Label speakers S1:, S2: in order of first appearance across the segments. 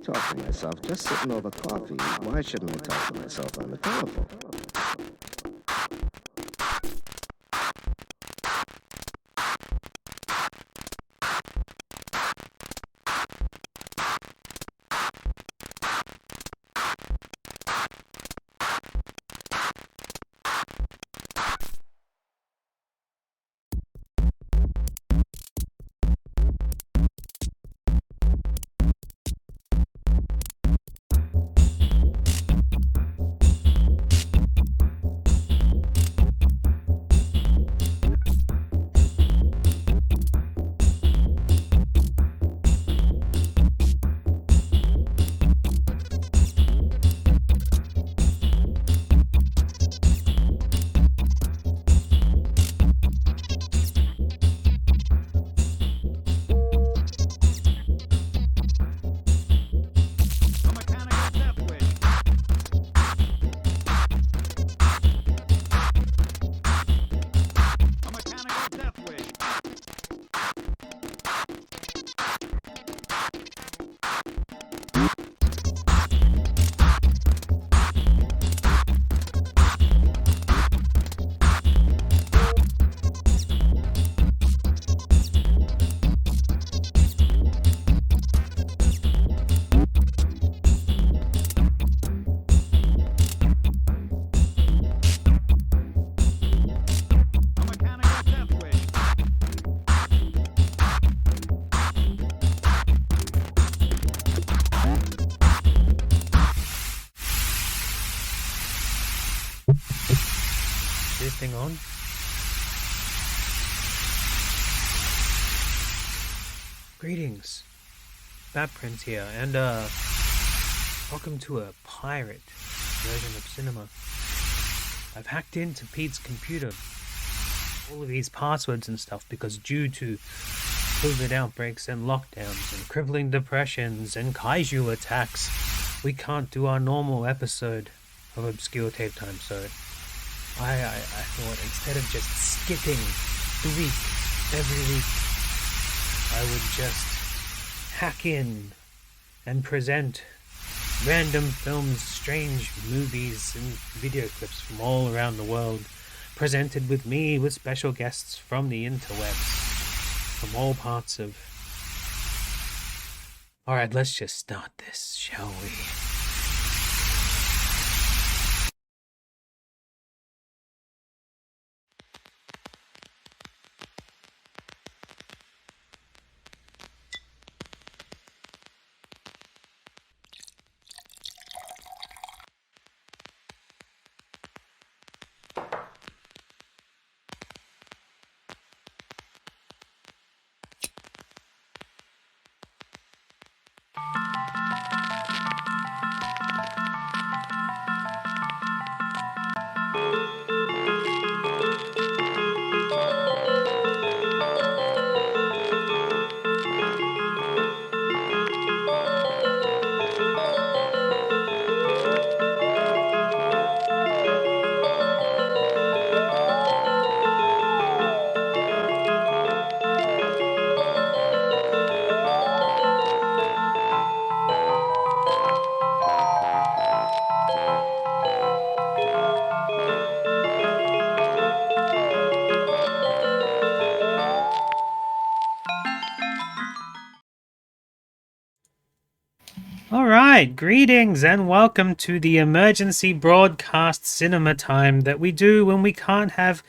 S1: talk to myself just sitting over coffee. Why shouldn't I talk to myself on the telephone?
S2: Thing on. Greetings, Bat Prince here, and welcome to a pirate version of cinema. I've hacked into Pete's computer, all of these passwords and stuff, because due to COVID outbreaks and lockdowns and crippling depressions and kaiju attacks, we can't do our normal episode of Obscure Tape Time, so I thought instead of just skipping the week every week, I would just hack in and present random films, strange movies, and video clips from all around the world, presented with me with special guests from the interwebs, from all parts of... Alright, let's just start this, shall we? Alright, greetings and welcome to the emergency broadcast cinema time that we do when we can't have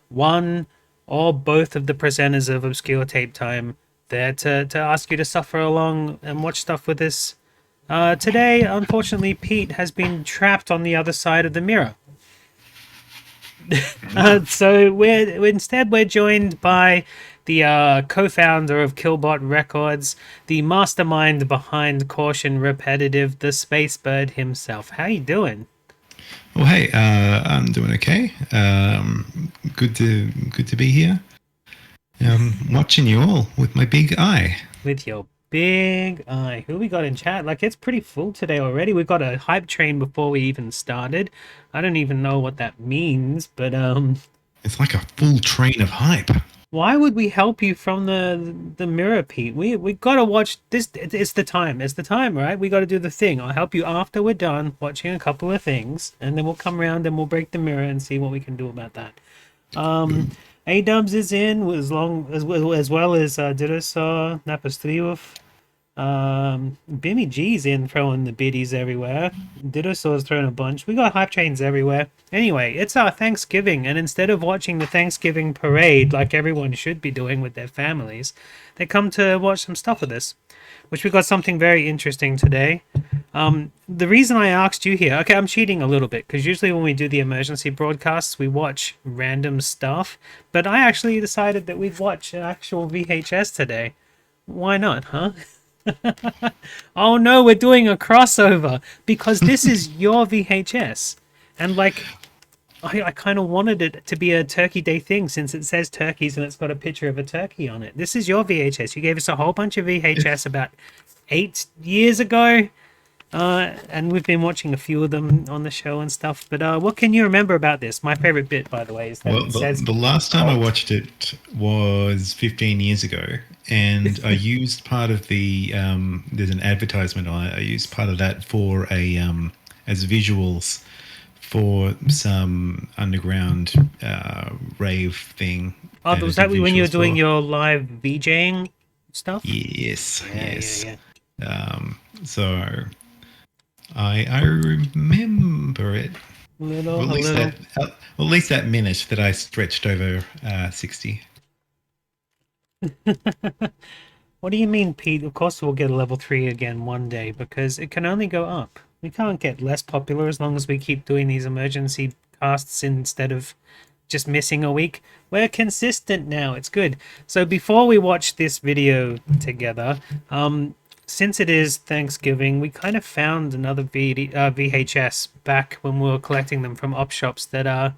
S2: one or both of the presenters of Obscure Tape Time there to ask you to suffer along and watch stuff with us. Today, unfortunately, Pete has been trapped on the other side of the mirror. So we're joined by the co-founder of Killbot Records, the mastermind behind Caution Repetitive, the Space Bird himself. How you doing?
S3: Well, hey, I'm doing okay. Good to be here. Watching you all with my big eye.
S2: With your big eye. Who we got in chat? Like, it's pretty full today already. We got a hype train before we even started. I don't even know what that means, but
S3: It's like a full train of hype.
S2: Why would we help you from the mirror, Pete? We gotta watch this. It's the time. It's the time, right? We gotta do the thing. I'll help you after we're done watching a couple of things, and then we'll come around and we'll break the mirror and see what we can do about that. A Dubs is in as well as Dirosaur, Napastriov. Bimmy G's in throwing the biddies everywhere. Didosaur's throwing a bunch. We got hype trains everywhere. Anyway, it's our Thanksgiving, and instead of watching the Thanksgiving parade like everyone should be doing with their families, they come to watch some stuff with us, which we got something very interesting today. The reason I asked you here, okay, I'm cheating a little bit, because usually when we do the emergency broadcasts, we watch random stuff, but I actually decided that we'd watch an actual VHS today. Why not, huh? Oh no, we're doing a crossover because this is your VHS, and like I kind of wanted it to be a Turkey Day thing since it says turkeys and it's got a picture of a turkey on it. This is your VHS. You gave us a whole bunch of VHS about 8 years ago, and we've been watching a few of them on the show and stuff. But what can you remember about this? My favorite bit, by the way, is that it says
S3: the last time I watched it was 15 years ago, and I used part of the there's an advertisement on it. I used part of that for a as visuals for some underground rave thing.
S2: oh, was that when you were doing your live VJing stuff?
S3: Yes, yes.
S2: Yeah.
S3: So I remember it. Well, at least that minute that I stretched over 60.
S2: What do you mean, Pete? Of course we'll get a level 3 again one day, because it can only go up. We can't get less popular as long as we keep doing these emergency casts instead of just missing a week. We're consistent now. It's good. So before we watch this video together, since it is Thanksgiving, we kind of found another VHS back when we were collecting them from op shops that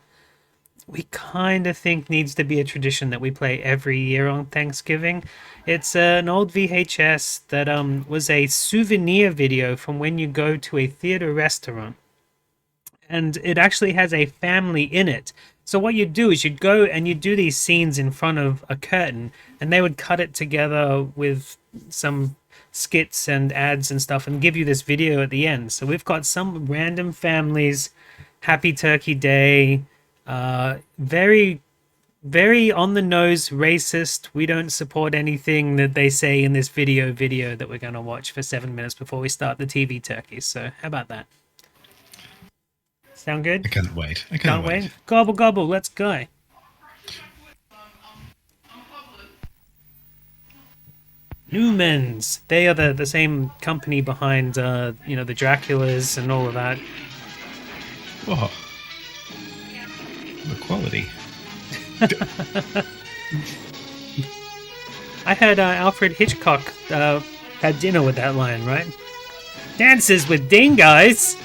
S2: we kind of think needs to be a tradition that we play every year on Thanksgiving. It's an old VHS that was a souvenir video from when you go to a theater restaurant. And it actually has a family in it. So what you'd do is you'd go and you'd do these scenes in front of a curtain, and they would cut it together with some skits and ads and stuff and give you this video at the end. So we've got some random families, Happy Turkey Day, very, very on the nose racist. We don't support anything that they say in this video that we're going to watch for 7 minutes before we start the TV turkeys. So how about that? Sound good?
S3: I can't wait. I
S2: Can't wait. Gobble, gobble. Let's go. Lumens. They are the same company behind, the Draculas and all of that.
S3: Whoa. The quality.
S2: I heard Alfred Hitchcock had dinner with that line, right? Dances with Dingos.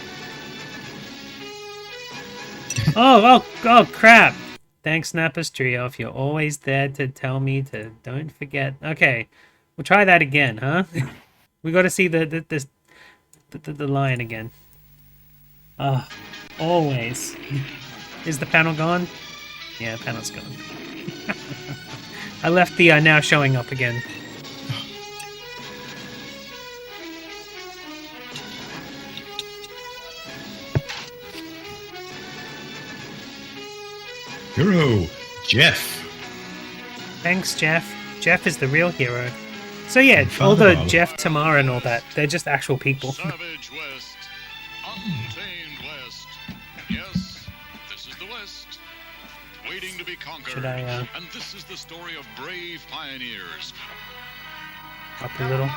S2: Oh, crap. Thanks, Napastriov. You're always there to tell me to don't forget. Okay, we'll try that again, huh? We got to see the line again. Always. Is the panel gone? Yeah, the panel's gone. I left the now showing up again.
S3: Hero, Jeff.
S2: Thanks, Jeff. Jeff is the real hero. So yeah,
S3: Father
S2: all the
S3: Bob.
S2: Jeff Tamar and all that, they're just actual people.
S4: Savage West, untamed West. Yes, this is the West, waiting to be conquered.
S2: Should I,
S4: And this is the story of brave pioneers.
S2: Up a little.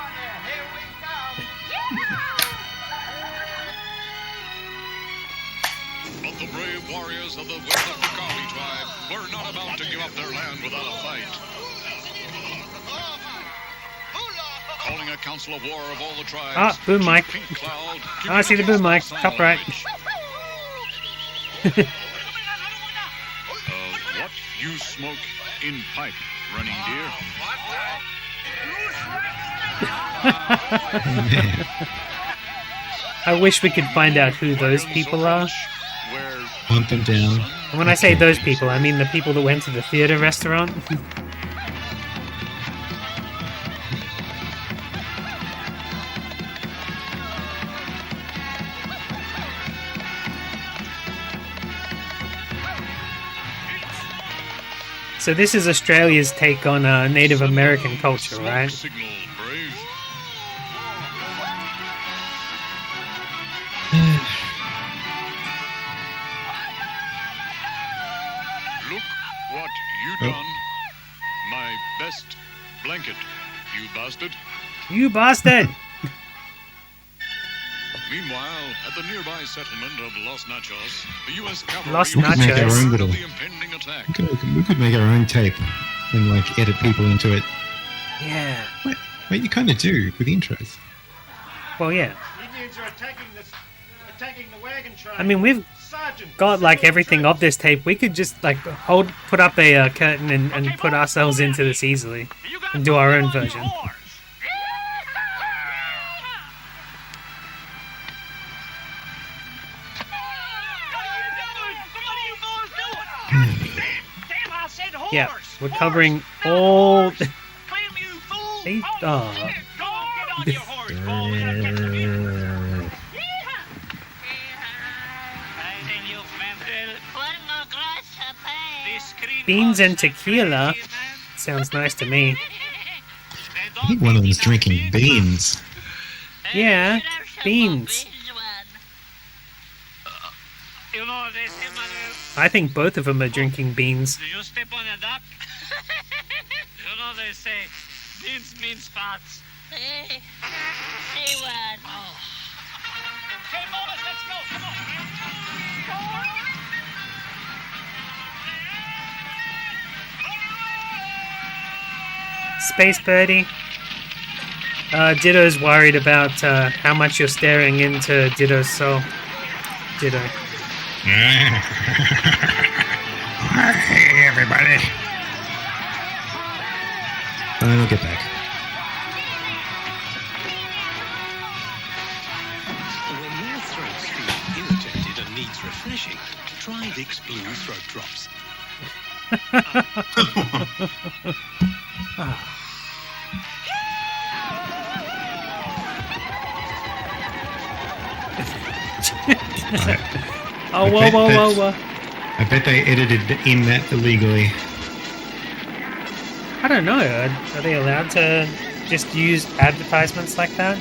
S4: But the brave warriors of the Wet'suwet'en tribe were not about to give up their land without a fight. Calling a council of war of all the tribes.
S2: Boom mic.
S4: Pink Cloud,
S2: I see the boom mic. Top right.
S4: What you smoke in pipe, running deer?
S2: I wish we could find out who those people are.
S4: Where
S3: Hunt them down.
S2: And when I say those people, I mean the people that went to the theater restaurant. So this is Australia's take on Native American culture,
S4: Smoke
S2: right?
S4: Signal, brave. Look what you
S3: Oh.
S4: done. My best blanket, you bastard.
S2: You bastard!
S4: Meanwhile, at the nearby settlement of Los Nachos, the U.S. cavalry
S2: Los
S4: was
S2: Nachos.
S3: Make our own
S4: warned
S3: little-
S4: of the impending attack.
S3: We could make our own tape and like edit people into it.
S2: Yeah.
S3: Wait, you kind of do with intros.
S2: Well, yeah.
S5: Indians are attacking the wagon train.
S2: I mean, we've
S5: Sergeant,
S2: got like
S5: signal
S2: everything
S5: troops.
S2: of this tape. We could just like put up a curtain and put ourselves into this easily and do our own version. Yeah, we're covering all. They, beans and tequila sounds nice to me.
S3: I think one of them's drinking beans.
S2: Yeah, beans. I think both of them are drinking beans.
S6: Do you step on a duck? You know they say beans means farts.
S7: Hey, say one.
S6: Okay, boys, let's go. Come on.
S2: Space Birdie. Ditto's worried about how much you're staring into Ditto's soul. Ditto.
S3: Hey, everybody. I'll get back.
S8: When your throats feel irritated and needs refreshing, try Vicks Blue Throat Drops.
S2: Oh, whoa, whoa, whoa, whoa.
S3: I bet they edited in that illegally.
S2: I don't know. Are they allowed to just use advertisements like that?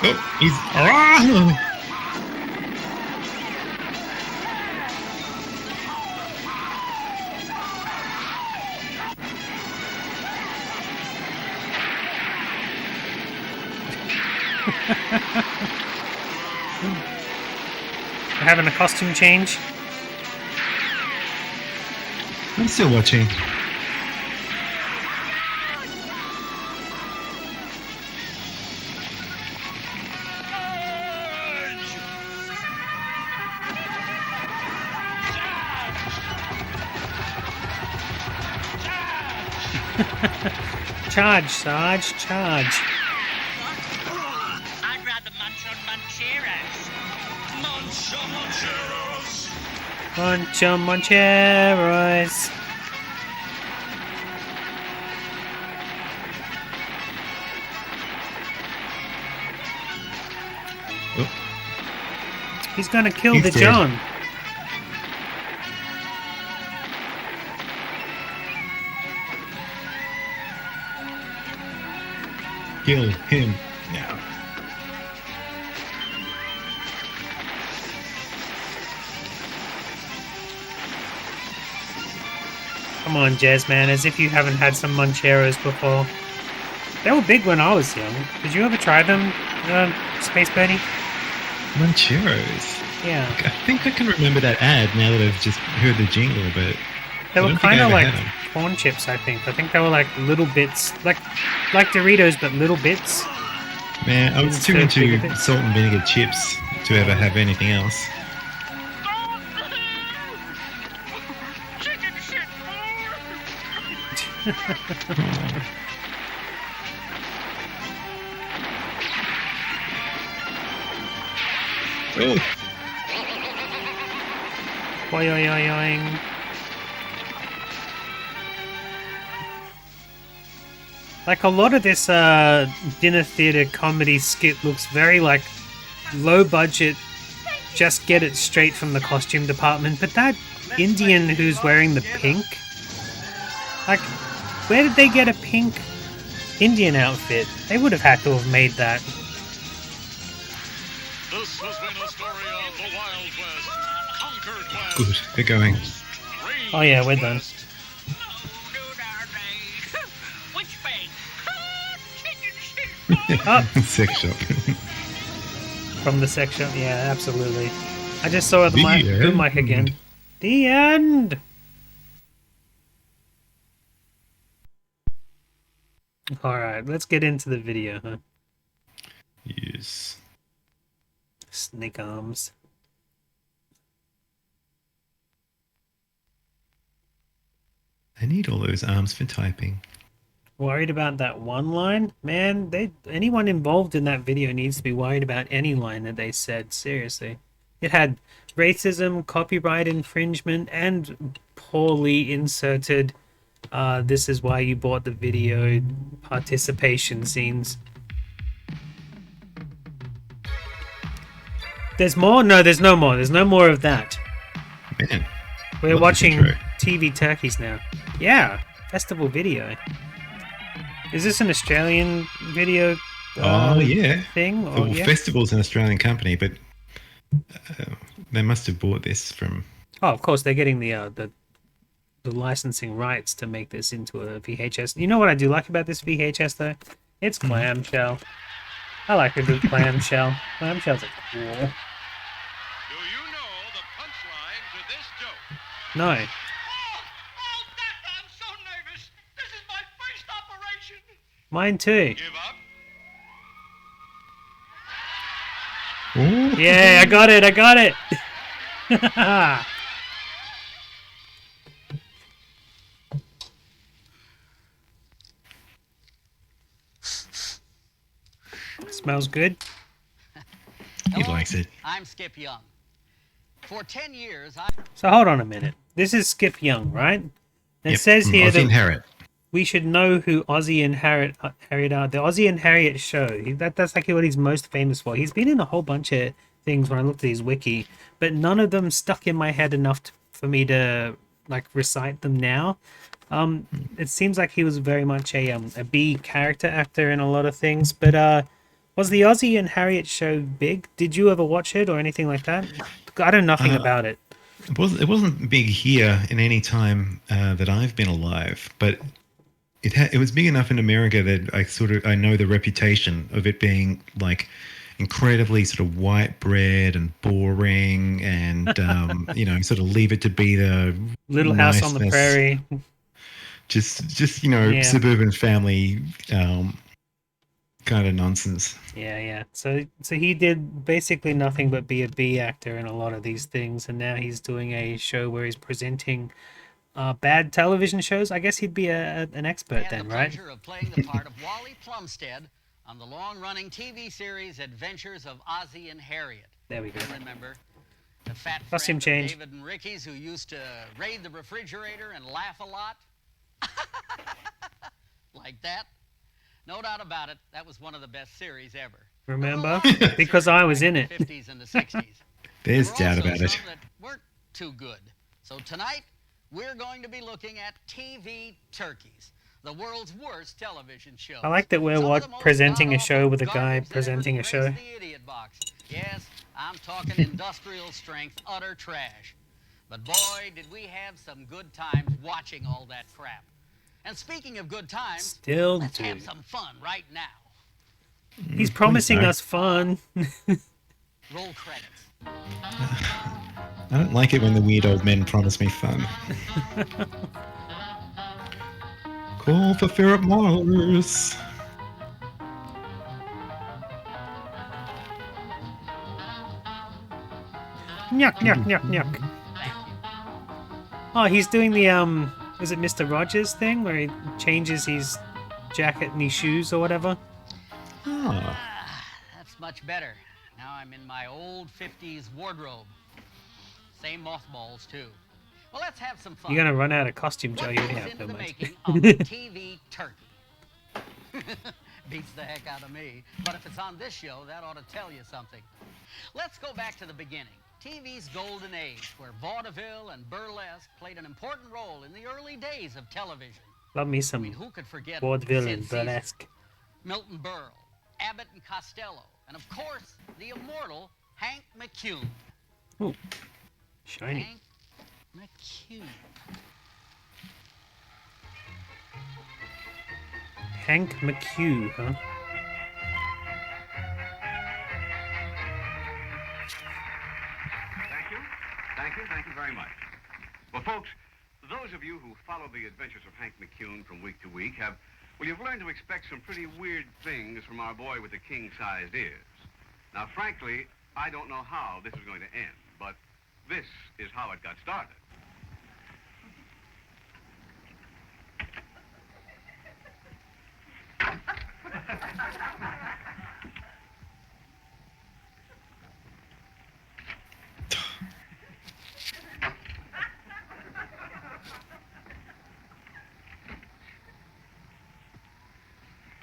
S3: Oh, he's... Oh!
S2: We're having a costume change.
S3: I'm still watching.
S2: Charge, Sarge, charge.
S6: I'd rather munch on Mancheros.
S2: Moncho Moncheros.
S3: Oh,
S2: He's gonna kill
S3: He's
S2: the
S3: dead.
S2: John.
S3: kill him now.
S2: Come on, Jazz Man, as if you haven't had some Moncheros before. They were big when I was young. Did you ever try them, Space Birdie?
S3: Mancheros.
S2: Yeah.
S3: I think I can remember that ad now that I've just heard the jingle, but
S2: They
S3: I
S2: were
S3: don't think
S2: kind
S3: I
S2: of
S3: ever
S2: like
S3: had 'em.
S2: corn chips, I think. I think they were like little bits, like Doritos, but little bits.
S3: Man, I was too
S2: Instead of
S3: into
S2: bigger bits.
S3: salt and vinegar chips to ever have anything else.
S6: Chicken shit.
S3: Oh,
S2: Boing, oing, oing. Like a lot of this dinner theater comedy skit looks very like low budget, just get it straight from the costume department. But that Indian who's wearing the pink. Like, where did they get a pink Indian outfit? They would have had to have made that.
S4: This has been a story of the Wild West, conquered West,
S3: Good. They're going.
S4: strange
S2: Oh yeah, we're done.
S4: West.
S6: Which way?
S2: Oh,
S3: Sex shop.
S2: from the sex shop. Yeah, absolutely. I just saw the
S3: The
S2: mic, good
S3: end.
S2: mic again. The end. All right, let's get into the video, huh?
S3: Yes.
S2: Snake arms.
S3: I need all those arms for typing.
S2: Worried about that one line? Man, anyone involved in that video needs to be worried about any line that they said, seriously. It had racism, copyright infringement, and poorly inserted this is why you bought the video participation scenes. There's more? No, there's no more. There's no more of that.
S3: Man.
S2: We're
S3: love this
S2: watching
S3: intro.
S2: TV turkeys now. Yeah, festival video. Is this an Australian video
S3: Oh, yeah.
S2: thing?
S3: Well,
S2: Or, yeah?
S3: Festival's an Australian company, but they must have bought this from...
S2: Oh, of course, they're getting the licensing rights to make this into a VHS. You know what I do like about this VHS, though? It's clamshell. I like a good clamshell. Clamshells are cool.
S4: Do you know the punchline to this joke?
S2: No.
S6: Oh, Doctor, I'm so nervous. This is my first operation.
S2: Mine too.
S4: Give up?
S3: Oh,
S2: Yeah, I got it. I got it. Smells good.
S3: he likes it.
S9: I'm Skip Young. For 10 years,
S2: So hold on a minute. This is Skip Young, right? It
S3: Yep,
S2: says
S3: from
S2: here
S3: Ozzie and
S2: that
S3: Harriet.
S2: we should know who Ozzie and Harriet are. The Ozzie and Harriet show. That's like what he's most famous for. He's been in a whole bunch of things when I looked at his wiki, but none of them stuck in my head enough for me to like recite them now. It seems like he was very much a B character actor in a lot of things, but was the Ozzie and Harriet show big? Did you ever watch it or anything like that? I know nothing about it.
S3: It wasn't big here in any time that I've been alive, but it was big enough in America that I know the reputation of it being like incredibly sort of white bread and boring and sort of leave it to be the
S2: Little House on the
S3: niceness,
S2: Prairie.
S3: just
S2: Yeah.
S3: suburban family kind of nonsense.
S2: Yeah. So he did basically nothing but be a B actor in a lot of these things, and now he's doing a show where he's presenting bad television shows. I guess he'd be an expert
S9: had
S2: then,
S9: the
S2: right?
S9: pleasure of playing the part of Wally Plumstead on the long-running TV series Adventures of Ozzie and Harriet.
S2: There we go.
S9: You remember the fat
S2: Costume
S9: friend of
S2: change.
S9: David and Ricky's who used to raid the refrigerator and laugh a lot? Like that? No doubt about it, that was one of the best series ever.
S2: Remember?
S9: There were lots of
S2: Because I was in
S9: series
S2: it.
S9: back in the 50s and the 60s.
S3: There's
S9: There were
S3: doubt
S9: also
S3: about it.
S9: some that weren't too good. So tonight, we're going to be looking at TV Turkeys, the world's worst television show.
S2: I like that we're presenting a show with a guy presenting a show.
S9: The idiot box. Yes, I'm talking industrial strength, utter trash. But boy, did we have some good times watching all that crap. And speaking of good times,
S2: Still
S9: let's
S2: do.
S9: have some fun right now.
S2: He's promising
S3: so.
S2: us fun.
S9: Roll credits.
S3: I don't like it when the weird old men promise me fun. Call for Philip Morris.
S2: Nyuk, nyuk, nyuk, nyuk. Oh, he's doing the is it Mr. Rogers thing where he changes his jacket and his shoes or whatever?
S3: Oh,
S9: That's much better. Now I'm in my old 50s wardrobe. Same mothballs, too. Well, let's have some fun.
S2: You're gonna run out of costume, Joe.
S9: What
S2: You
S9: goes
S2: have
S9: into
S2: no
S9: the
S2: mind.
S9: making of a TV turkey? Beats the heck out of me. But if it's on this show, that ought to tell you something. Let's go back to the beginning. TV's golden age, where vaudeville and burlesque played an important role in the early days of television.
S2: Love me
S9: I
S2: some
S9: mean, who could forget
S2: vaudeville
S9: Sid
S2: and
S9: Caesar,
S2: burlesque.
S9: Milton Berle, Abbott and Costello, and of course, the immortal Hank McCune.
S2: Ooh, shiny.
S9: Hank McCune.
S2: Hank McHugh, huh?
S10: Thank you very much. Well, folks, those of you who follow the adventures of Hank McCune from week to week you've learned to expect some pretty weird things from our boy with the king-sized ears. Now, frankly, I don't know how this is going to end, but this is how it got started.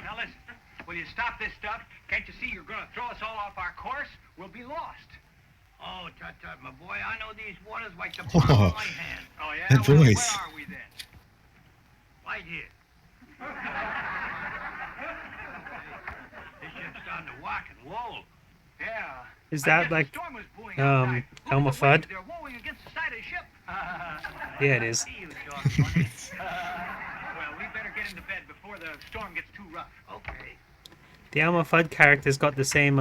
S5: Now listen, will you stop this stuff? Can't you see you're going to throw us all off our course? We'll be lost. Oh, tut-tut, my boy, I know these waters like the palm of my hand. Oh, yeah?
S3: That
S5: Well,
S3: voice.
S5: where are we then? Right here. This ship's starting to walk and roll. Yeah.
S2: Is
S5: I
S2: that
S5: guess the
S2: like,
S5: storm was brewing outside. Look at
S2: Elmer
S5: the
S2: Fudd?
S5: waves, they're rolling against the side of the ship.
S2: Yeah, it is.
S5: See you, dog funny. Well, we better get into bed before the storm gets too rough. Okay.
S2: The Elmer Fudd character's got the same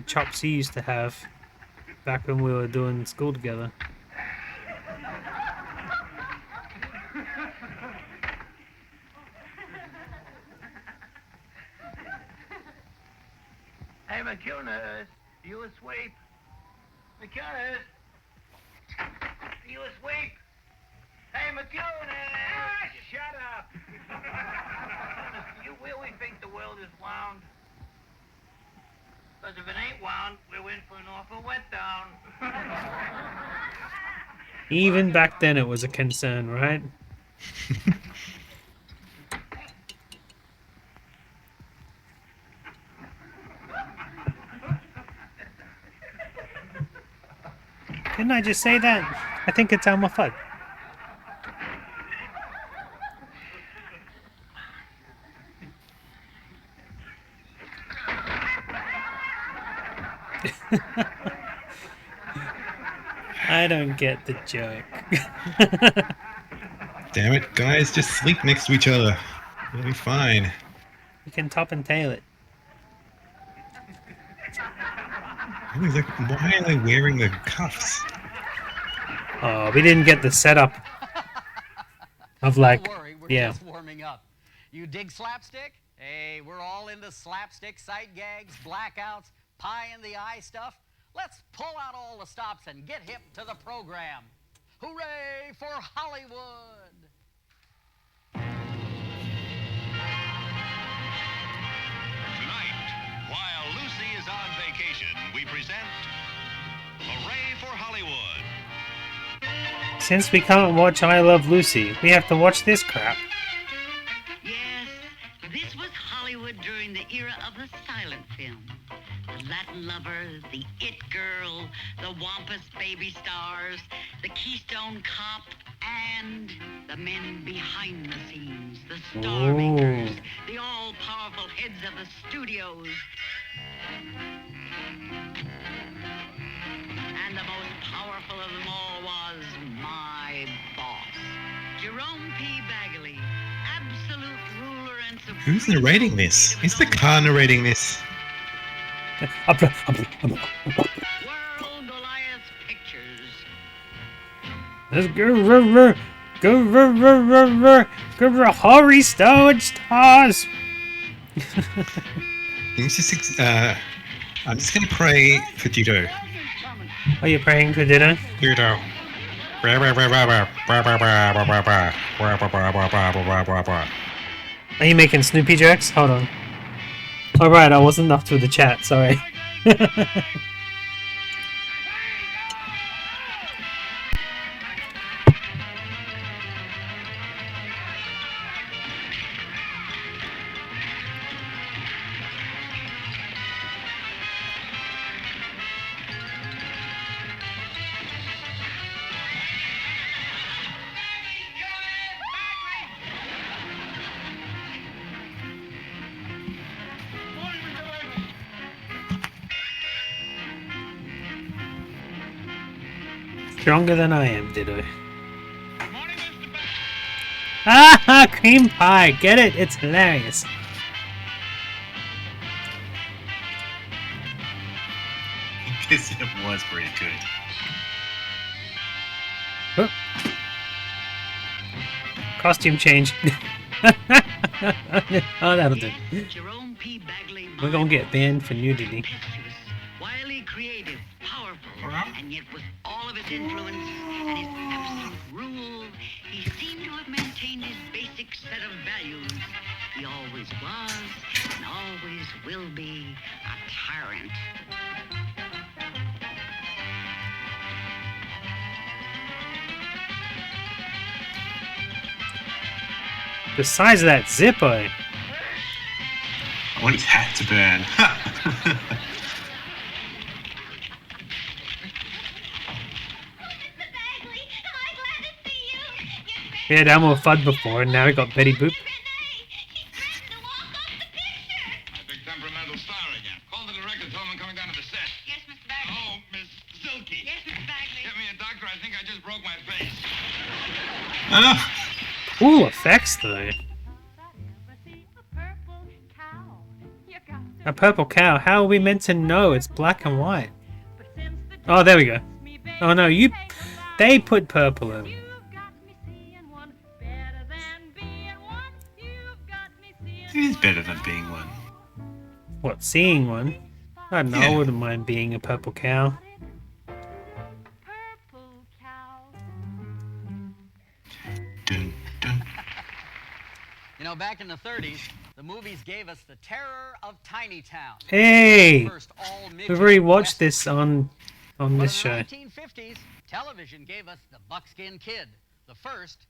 S2: chops he used to have back when we were doing school together.
S5: Hey, McCunas, you asleep? McCunas, you asleep? Hey, McCunas! Shut up! You really think the world is wound? Because if it ain't wound, we're in for an awful letdown.
S2: Even back then it was a concern, right? Didn't I just say that? I think it's Elmer Fudd. I don't get the joke.
S3: Damn it, guys, just sleep next to each other. It'll be fine.
S2: You can top and tail it.
S3: I was like, why are they wearing the cuffs?
S2: Oh, we didn't get the setup of like,
S9: Don't worry, we're
S2: yeah.
S9: just warming up. You dig slapstick? Hey, we're all into slapstick, sight gags, blackouts, pie in the eye stuff. Let's pull out all the stops and get hip to the program. Hooray for Hollywood!
S4: Tonight, while Lucy is on vacation, we present Hooray for Hollywood.
S2: Since we can't watch I Love Lucy, we have to watch this crap.
S11: Yes, this was Hollywood during the era of the silent film. The Latin lover, the it girl, the Wampus baby stars, the Keystone Cop, and the men behind the scenes, the star makers, the all-powerful heads of the studios. And the most powerful of them all was my boss, Jerome P. Bagley, absolute ruler and supreme.
S3: Who's narrating this? Is the car narrating this?
S11: World Goliath Pictures.
S2: Let's go, Horry Stone Stars.
S3: I'm just gonna pray for Ditto.
S2: Are you praying for dinner?
S3: Ditto.
S2: Are you making Snoopy jokes? Hold on. Alright, I wasn't up to the chat, sorry. Stronger than I am, Ditto. Ah, cream pie! Get it? It's hilarious.
S3: Yes, it was pretty good.
S2: Oh. Costume change. Oh, that'll do. We're gonna get banned for nudity.
S11: Wildly creative, powerful, and yet with all of his influence and his absolute rule, he seemed to have maintained his basic set of values. He always was and always will be a tyrant.
S2: The size of that zipper.
S3: I want his hat to burn.
S2: We had Elmo Fudd before, and now we got Betty Boop.
S4: A big temperamental star again. Call the director, tell him I'm coming down to the set.
S11: Yes, Mr. Bagley.
S4: Oh, Miss Silky.
S11: Yes, Mr. Bagley.
S4: Get me a doctor. I think I just broke my face.
S2: Ooh, effects though. A purple cow. How are we meant to know? It's black and white. Oh, there we go. Oh no, they put purple in.
S3: It is better than being one.
S2: What, seeing one? I don't know, I wouldn't mind being a purple cow.
S3: Dun, dun.
S9: You know, back in the 30s, the movies gave us the terror of Tiny Town.
S2: Hey!
S9: First all-midget
S2: We've already watched
S9: western.
S2: this on this show.
S9: In the 1950s, television gave us the Buckskin Kid, the first,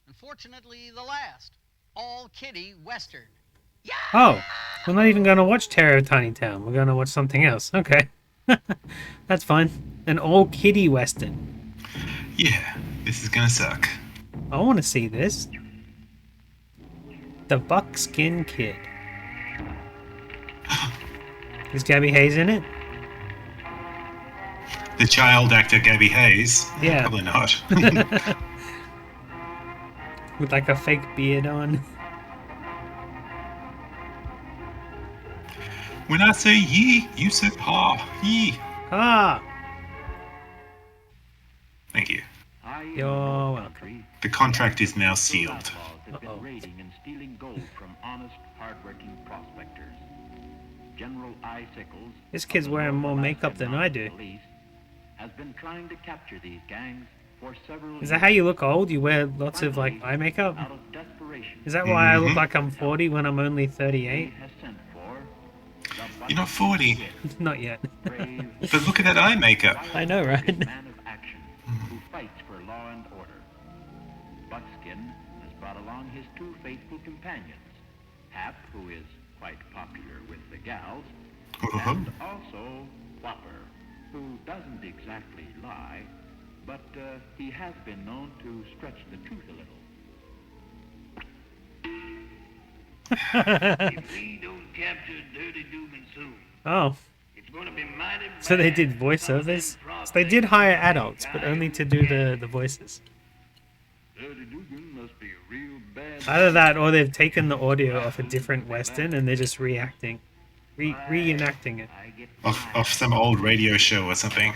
S9: unfortunately the last, all-kiddie western.
S2: Oh, we're not even going to watch Terror of Tiny Town. We're going to watch something else. Okay. That's fine. An all-kiddie western.
S3: Yeah, this is gonna suck.
S2: I want to see this. The Buckskin Kid. Is Gabby Hayes in it?
S3: The child actor Gabby Hayes?
S2: Yeah.
S3: Probably not.
S2: With like a fake beard on.
S3: When I say ye, you say ha. Ye.
S2: Ah!
S3: Thank you.
S2: You're welcome.
S3: The contract is now sealed.
S2: Uh-oh.
S12: Raiding and stealing gold from honest, hard-working prospectors. General Izzago,
S2: This kid's wearing more makeup than I do.
S12: has been trying to capture these gangs for several
S2: Is that how you look old? You wear lots of like eye makeup?
S12: out of desperation.
S2: Is that why I look like I'm 40 when I'm only 38?
S12: Has sent for
S3: You're not 40.
S2: Not yet.
S3: But look at that eye makeup.
S2: I know, right?
S12: man of action who fights for law and order. Buckskin has brought along his two faithful companions, Hap, who is quite popular with the gals, and also Whopper, who doesn't exactly lie, but he has been known to stretch the truth a little.
S5: If we don't capture Dirty Dugan soon,
S2: Oh.
S5: it's going to be mighty bad.
S2: So they did voiceovers? So they did hire adults, but only to do the voices.
S5: Dirty Dugan must be a real bad.
S2: Either that or they've taken the audio off a different western and they're just reenacting it.
S3: Off some old radio show or something.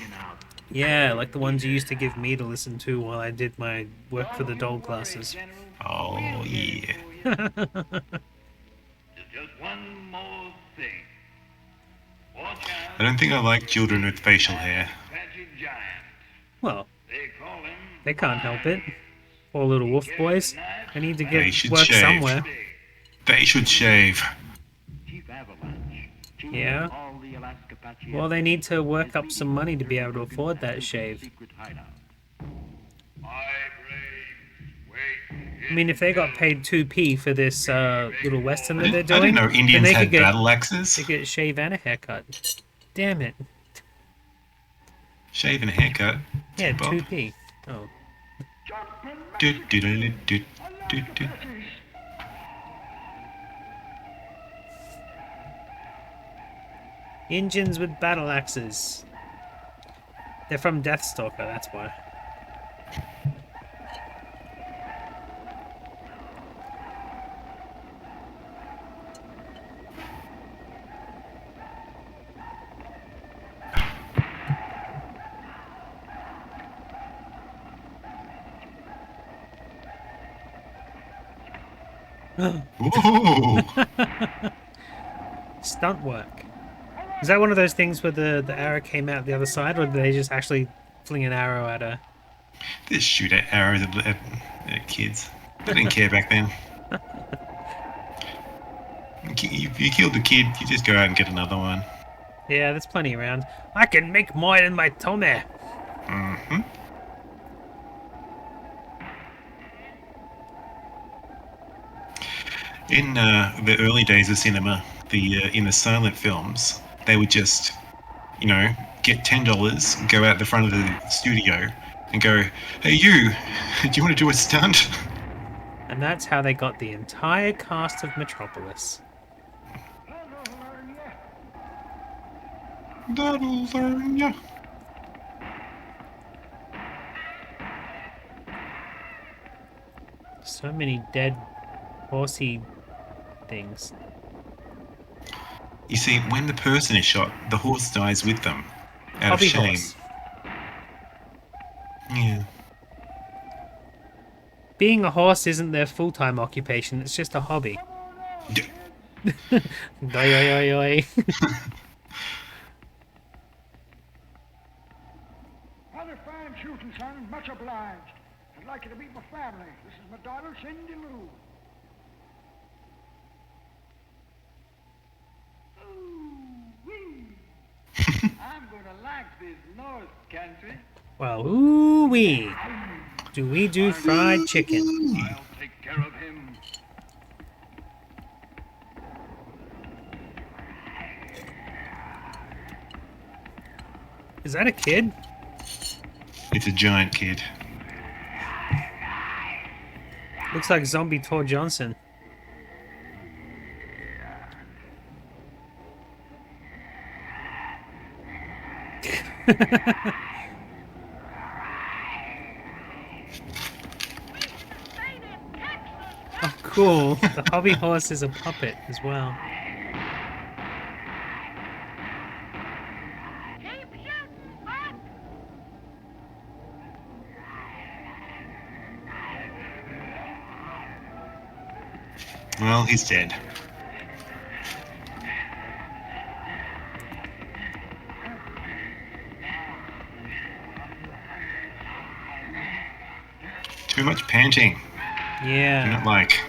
S2: Yeah, like the ones you used to give me to listen to while I did my work for the doll classes.
S3: Oh, yeah.
S5: Just one more thing. Watch out.
S3: I don't think I like children with facial hair.
S5: Patchy giant.
S2: Well,
S5: They call him.
S2: they can't help it. Poor little wolf boys. They need to
S3: They
S2: get
S3: should
S2: work
S3: shave.
S2: somewhere.
S3: They should shave.
S12: Chief Avalanche, chief
S2: Yeah.
S12: of all the Alaska Apache
S2: Well, they need to work up some money to be able to afford that shave.
S12: secret hideout.
S2: I mean, if they got paid 2p for this little western that they're
S3: I
S2: doing,
S3: didn't know
S2: then
S3: Indians
S2: they
S3: had
S2: could get
S3: battle axes.
S2: they could get a shave and a haircut. Damn it!
S3: Shave and a haircut.
S2: Yeah,
S3: Bob.
S2: 2p. Oh,
S3: Do, do, do, do, do, do.
S2: Indians with battle axes. They're from Deathstalker, that's why.
S3: Ooh.
S2: Stunt work. Is that one of those things where the arrow came out the other side, or did they just actually fling an arrow at her?
S3: They shoot at arrows at kids. They didn't care back then. You killed the kid, you just go out and get another one.
S2: Yeah, there's plenty around. I can make more in my tummy.
S3: Mm-hmm. In the early days of cinema, in the silent films, they would just, get $10, go out the front of the studio, and go, "Hey, you, do you want to do a stunt?"
S2: And that's how they got the entire cast of Metropolis.
S3: That'll learn ya.
S2: So many dead horsey things.
S3: You see, when the person is shot, the horse dies with them, out
S2: Hobby
S3: of shame.
S2: horse.
S3: Yeah.
S2: Being a horse isn't their full-time occupation, it's just a hobby. Oi, oi, oi, oi.
S5: Rather fine shooting, son. Much obliged. I'd like you to meet my family. This is my daughter, Cindy Lou. I'm gonna like this North Country.
S2: Well, ooh-wee. Do we do fried chicken?
S5: I'll take care of him.
S2: Is that a kid?
S3: It's a giant kid.
S2: Looks like Zombie Tor Johnson. Oh, cool. The hobby horse is a puppet as well.
S3: Well, he's dead. Too much panting.
S2: Yeah.
S3: Do not like.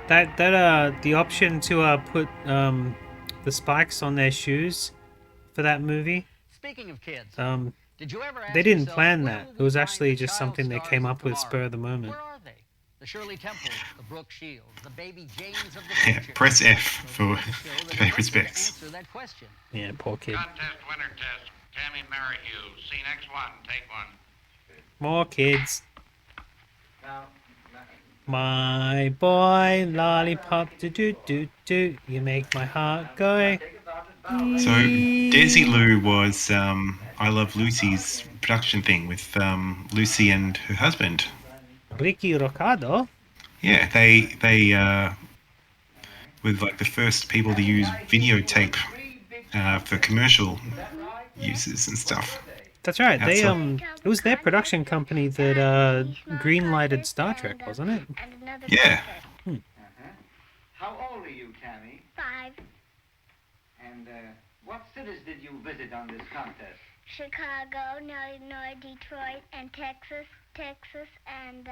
S2: The option to put the spikes on their shoes for that movie.
S9: Speaking of kids,
S2: Did
S9: you ever ask
S2: they didn't
S9: yourself,
S2: plan
S9: where
S2: that.
S9: will
S2: It
S9: we
S2: was
S9: find
S2: actually
S9: the
S2: just
S9: child
S2: something they
S9: stars
S2: came
S9: of
S2: up with
S9: tomorrow?
S2: spur of the moment.
S9: Where are they? The Shirley Temples, the Brooke Shields, the Baby Janes of the
S3: Yeah,
S9: future.
S3: press F for pay respects.
S9: Answer that question.
S2: Yeah, poor kid.
S4: Contest winner test. Tammy Merrihew. Scene X1. Take one.
S2: More kids. My boy, lollipop, do do do do. You make my heart go.
S3: So Desi Lou was I Love Lucy's production thing with Lucy and her husband.
S2: Ricky Rocado.
S3: Yeah, they were like the first people to use videotape for commercial uses and stuff.
S2: That's right. They
S3: Outside.
S2: it was their production company that greenlighted Star Trek, wasn't it?
S3: Yeah.
S5: How old are you, Tammy?
S7: 5.
S5: And what cities did you visit on this contest?
S7: Chicago, Illinois, Detroit, and Texas, and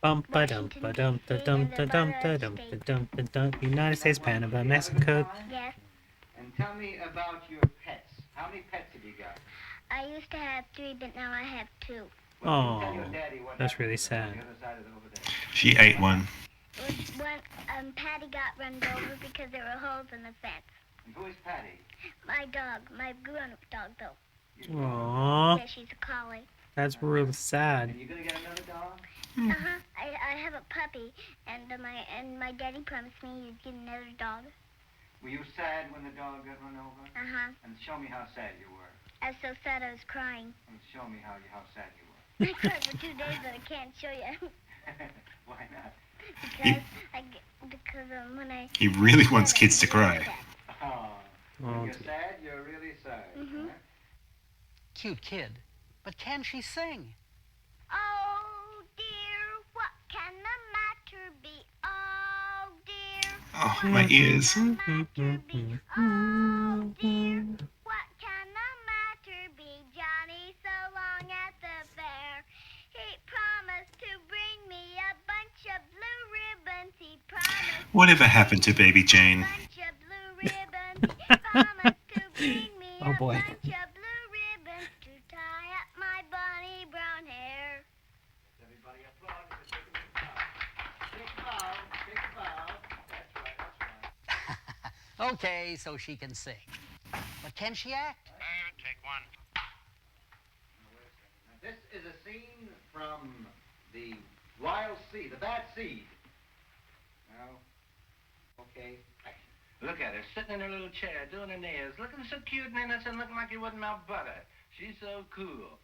S2: Bum ba dum ba dum da dum da dum da dum da dum da dum. United States, Panama, Mexico.
S7: Yes.
S5: And tell me about your pets. How many pets have you got?
S7: I used to have 3, but now I have 2.
S2: Oh, that's really sad.
S3: She ate one.
S7: Patty got run over because there were holes in the fence.
S5: And who is Patty?
S7: My dog, my grown-up dog, though.
S2: Aww,
S7: Yeah, she's a collie.
S2: that's real sad.
S5: You gonna get another dog?
S7: I have a puppy, and my daddy promised me you'd get another dog.
S5: Were you sad when the dog got run over? And show me how sad you were.
S7: I was so sad I was crying.
S5: And show me how sad you were.
S7: I cried for 2 days, but I can't show you.
S5: Why not?
S7: Because when I...
S3: He really wants kids to cry.
S5: Oh, when
S2: Oh,
S5: you're sad, you're really sad.
S9: Cute kid. But can she sing?
S7: Oh, matter be? Oh dear.
S3: Oh, my ears.
S7: Oh dear. What can the matter be? Johnny so long at the fair. He promised to bring me a bunch of blue ribbons. He promised.
S3: Whatever happened to Baby Jane?
S7: A bunch of blue ribbons. He promised to bring me
S2: Oh, boy.
S7: a bunch of blue ribbons to tie up my bunny brown hair.
S12: Everybody applaud for taking the bow. Big bow, big bow. That's right, that's right.
S9: Okay, so she can sing. But can she act?
S6: Take one.
S12: This is a scene from the Wild Sea, the Bad Seed. Now, okay, action. Look at her, sitting in her little chair, doing her nails, looking so cute and innocent, looking like you wouldn't melt butter. She's so cool.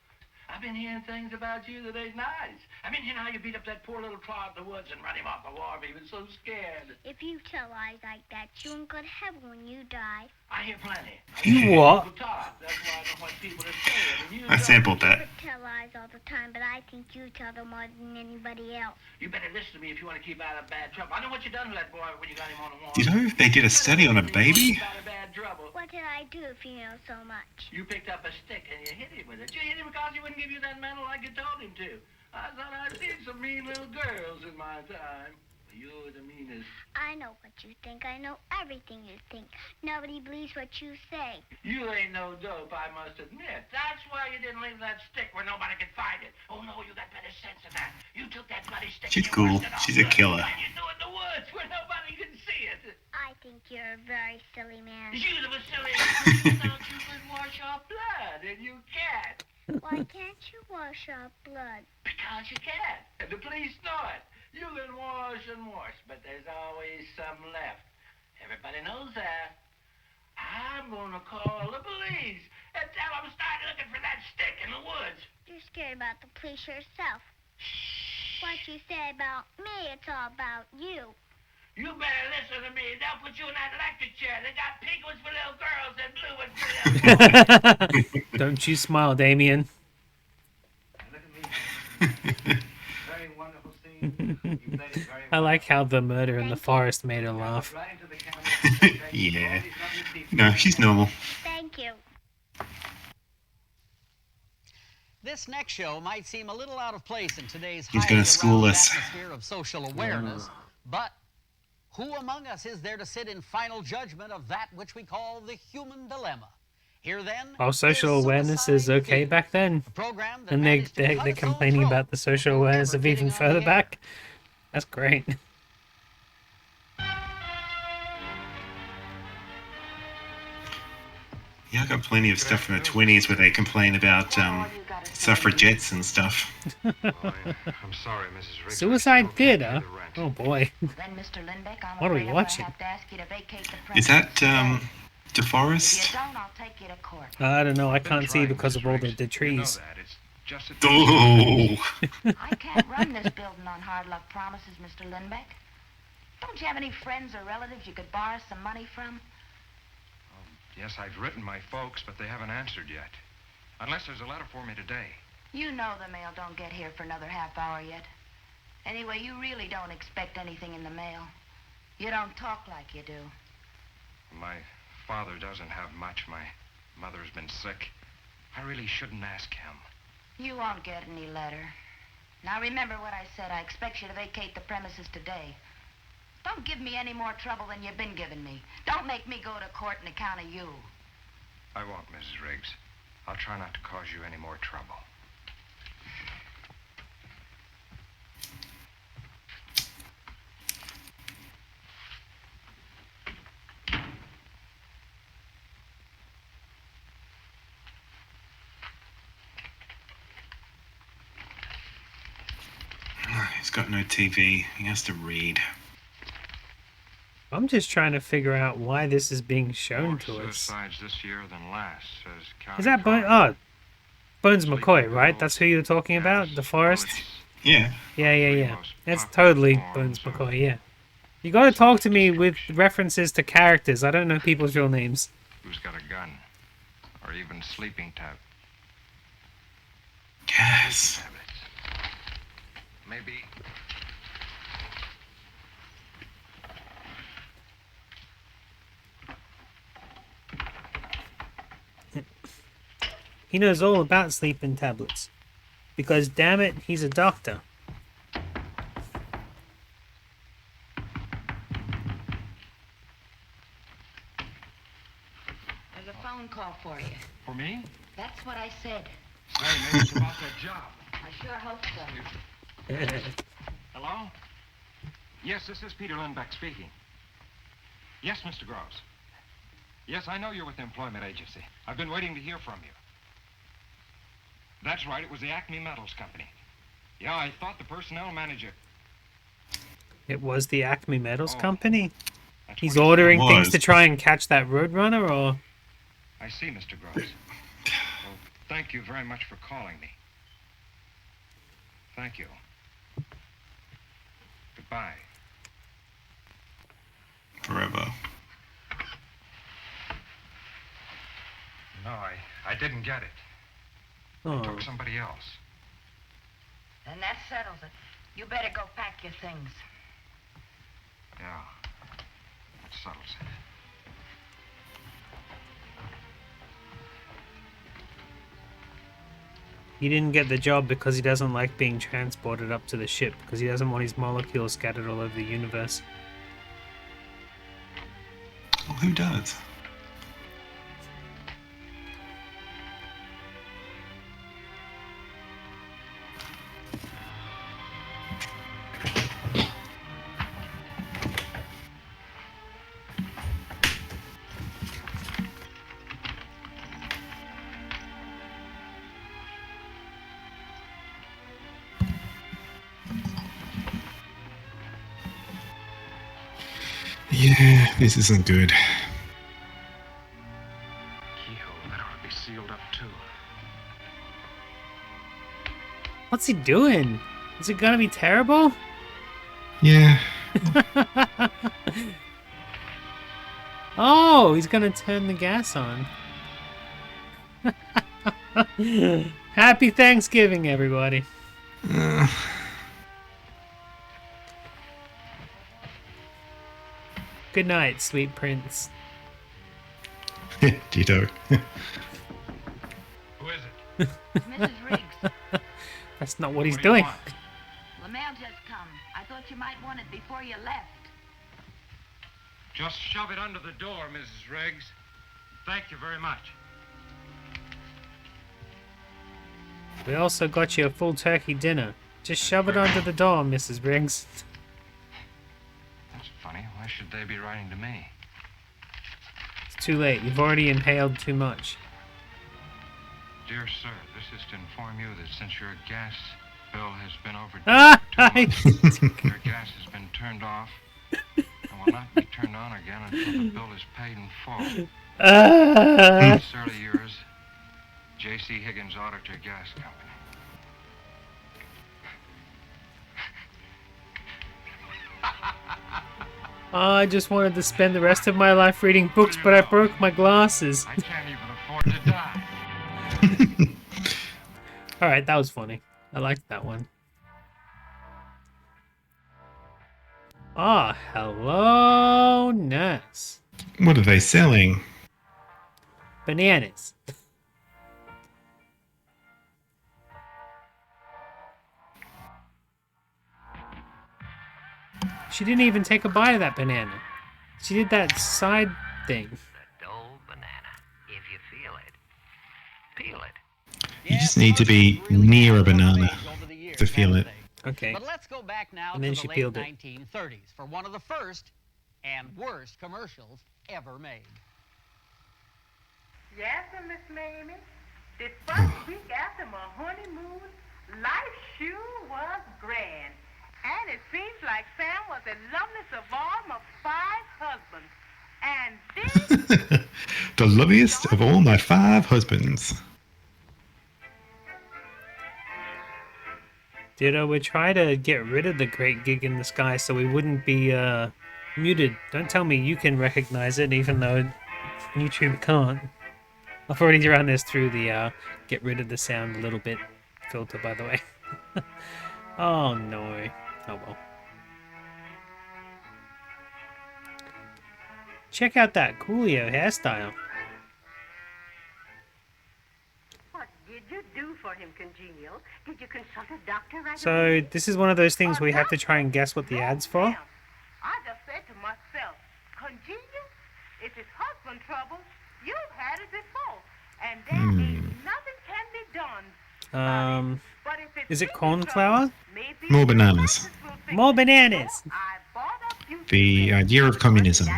S12: I've been hearing things about you that ain't nice. I mean, you know how you beat up that poor little clod in the woods and run him off the wharf. He was so scared.
S7: If you tell lies like that, you won't go to heaven when you die.
S12: I hear plenty.
S2: You what?
S12: People talk. That's why I don't want people to say it. And you
S3: I
S12: don't.
S3: sampled
S7: You
S3: that.
S7: tell lies all the time, but I think you tell them more than anybody else.
S12: You better listen to me if you want to keep out of bad trouble. I know what you done with that boy when you got him on the wall.
S3: You know, they did a study on a baby.
S12: Out of bad trouble.
S7: What did I do if you know so much?
S12: You picked up a stick and you hit him with it. You hit him because he wouldn't give you that medal like you told him to. I thought I'd seen some mean little girls in my time. But you're the meanest.
S7: I know what you think. I know everything you think. Nobody believes what you say.
S12: You ain't no dope, I must admit. That's why you didn't leave that stick where nobody could find it. Oh, no, you got better sense than that. You took that bloody stick.
S3: She's
S12: and you
S3: cool.
S12: rushed it off
S3: She's a
S12: good.
S3: killer.
S12: And you threw it in the woods where nobody could see it.
S7: I think you're a very silly man.
S12: You the silly. You thought you could wash off blood, and you can't.
S7: Why can't you wash off blood?
S12: Because you can't. And the police know it. You can wash and wash, but there's always some left. Everybody knows that. I'm gonna call the police and tell them start looking for that stick in the woods.
S7: You're scared about the police yourself. What you say about me, it's all about you.
S12: You better listen to me. They'll put you in that electric chair. They got pink ones for little girls and blue ones for little boys.
S2: Don't you smile, Damien.
S12: Look at me. Very wonderful scene. You played it very
S2: I
S12: well.
S2: like how the murder in the forest made her laugh.
S12: Right into the camera.
S3: Yeah. No, she's normal.
S7: Thank you.
S9: This next show might seem a little out of place in today's
S3: He's
S9: highly
S3: gonna school
S9: aroused
S3: us.
S9: atmosphere of social awareness, but who among us is there to sit in final judgment of that which we call the human dilemma? Here then,
S2: Oh, social awareness is okay back then.
S9: a program that
S2: And
S9: managed to
S2: they're
S9: cut its own
S2: complaining
S9: throat
S2: about the social
S9: without
S2: awareness
S9: ever
S2: of even
S9: getting on the
S2: further
S9: air.
S2: back. That's great.
S3: Yeah, I got plenty of stuff from the 20s where they complain about suffragettes and stuff.
S13: I'm sorry, Mrs. Riggs.
S2: Suicide Theater? Oh boy.
S14: Then, Mr. Lindbeck, I'm
S2: What are we
S14: afraid I'm
S2: watching?
S14: gonna have to ask you to vacate the
S3: Is that
S14: premises today. If
S3: DeForest?
S14: you don't, I'll take you to court.
S2: I don't know. I can't see because of all the trees.
S3: Oh!
S14: I can't run this building on hard luck promises, Mr. Lindbeck. Don't you have any friends or relatives you could borrow some money from?
S13: Yes, I've written my folks, but they haven't answered yet. Unless there's a letter for me today.
S14: You know the mail don't get here for another half hour yet. Anyway, you really don't expect anything in the mail. You don't talk like you do.
S13: My father doesn't have much. My mother's been sick. I really shouldn't ask him.
S14: You won't get any letter. Now remember what I said. I expect you to vacate the premises today. Don't give me any more trouble than you've been giving me. Don't make me go to court on account of you.
S13: I won't, Mrs. Riggs. I'll try not to cause you any more trouble.
S3: He's got no TV. He has to read.
S2: I'm just trying to figure out why this is being shown
S13: More
S2: to us.
S13: suicides this year than last, says County
S2: Is that Bones McCoy, right? That's who you're talking about? The forest?
S3: Yeah.
S2: Yeah. That's totally Bones McCoy, yeah. You gotta talk to me with references to characters. I don't know people's real names.
S13: Who's got a gun? Or even sleeping tab.
S3: Yes.
S13: Maybe
S2: He knows all about sleeping tablets. Because, damn it, he's a doctor.
S14: There's a phone call for you.
S13: For me?
S14: That's what I said.
S13: Say, maybe it's about that job.
S14: I sure hope so.
S13: Hello? Yes, this is Peter Lindbeck speaking. Yes, Mr. Groves. Yes, I know you're with the employment agency. I've been waiting to hear from you. That's right, it was the Acme Metals Company. Yeah, I thought the personnel manager...
S2: It was the Acme Metals Company?
S13: That's
S2: He's
S13: what he
S2: ordering
S3: said.
S2: things
S3: Was.
S2: to try and catch that Roadrunner, or...?
S13: I see, Mr. Groves. Well, thank you very much for calling me. Thank you. Goodbye.
S3: Forever.
S13: No, I didn't get it.
S2: Oh.
S13: I took somebody else.
S14: Then that settles it. You better go pack your things.
S13: Yeah, that settles it.
S2: He didn't get the job because he doesn't like being transported up to the ship, because he doesn't want his molecules scattered all over the universe.
S3: Well, who does? Yeah, this isn't good.
S13: Keyhole, that ought to be sealed up, too.
S2: What's he doing? Is it gonna be terrible?
S3: Yeah.
S2: Oh, he's gonna turn the gas on. Happy Thanksgiving, everybody. Good night, sweet prince.
S3: Ditto.
S13: Who is it?
S14: Mrs. Riggs,
S2: That's not what he's
S13: What do you
S2: doing.
S13: want?
S14: the mail just come. I thought you might want it before you left.
S13: Just shove it under the door, Mrs. Riggs. Thank you very much.
S2: We also got you a full turkey dinner. Just shove it under the door, Mrs. Briggs.
S13: That's funny. Why should they be writing to me?
S2: It's too late. You've already inhaled too much.
S13: Dear sir, this is to inform you that since your gas bill has been overdue
S2: Ah!
S13: for 2 months, your gas has been turned off and will not be turned on again until the bill is paid in full. Sincerely yours, J.C. Higgins Auditor Gas Company.
S2: I just wanted to spend the rest of my life reading books, but I broke my glasses.
S13: I can't even afford to die.
S2: Alright, that was funny. I liked that one. Ah, hello, nurse.
S3: What are they selling?
S2: Bananas. She didn't even take a bite of that banana. She did that side thing.
S5: The dull banana. If you feel it, peel it.
S3: You just need to be near a banana to feel it.
S2: Okay.
S9: But let's go back now
S2: And
S9: to
S2: then
S9: the
S2: she
S9: late
S2: peeled it.
S9: 1930s for one of the first and worst commercials ever made.
S15: Yes, sir, Miss Mamie. The first week after my honeymoon, life sure was grand. And it seems like Sam was the loveliest of all my 5 husbands. And then
S3: The loveliest of all my 5 husbands.
S2: Ditto, we try to get rid of the great gig in the sky so we wouldn't be muted. Don't tell me you can recognize it, even though YouTube can't. I've already run this through the get rid of the sound a little bit filter, by the way. Oh no. Oh well. Check out that Coolio hairstyle.
S15: what for him, Congenial? Did you consult a doctor right
S2: So
S15: away?
S2: this is one of those things where you have to try and guess what the ad's for.
S15: I just said to myself, Congenial, if it's husband trouble, you've had it before, and there ain't nothing can be done. But if it's
S2: Is it corn flour?
S15: maybe
S3: More bananas.
S2: More bananas.
S15: I bought a few.
S3: The idea of communism.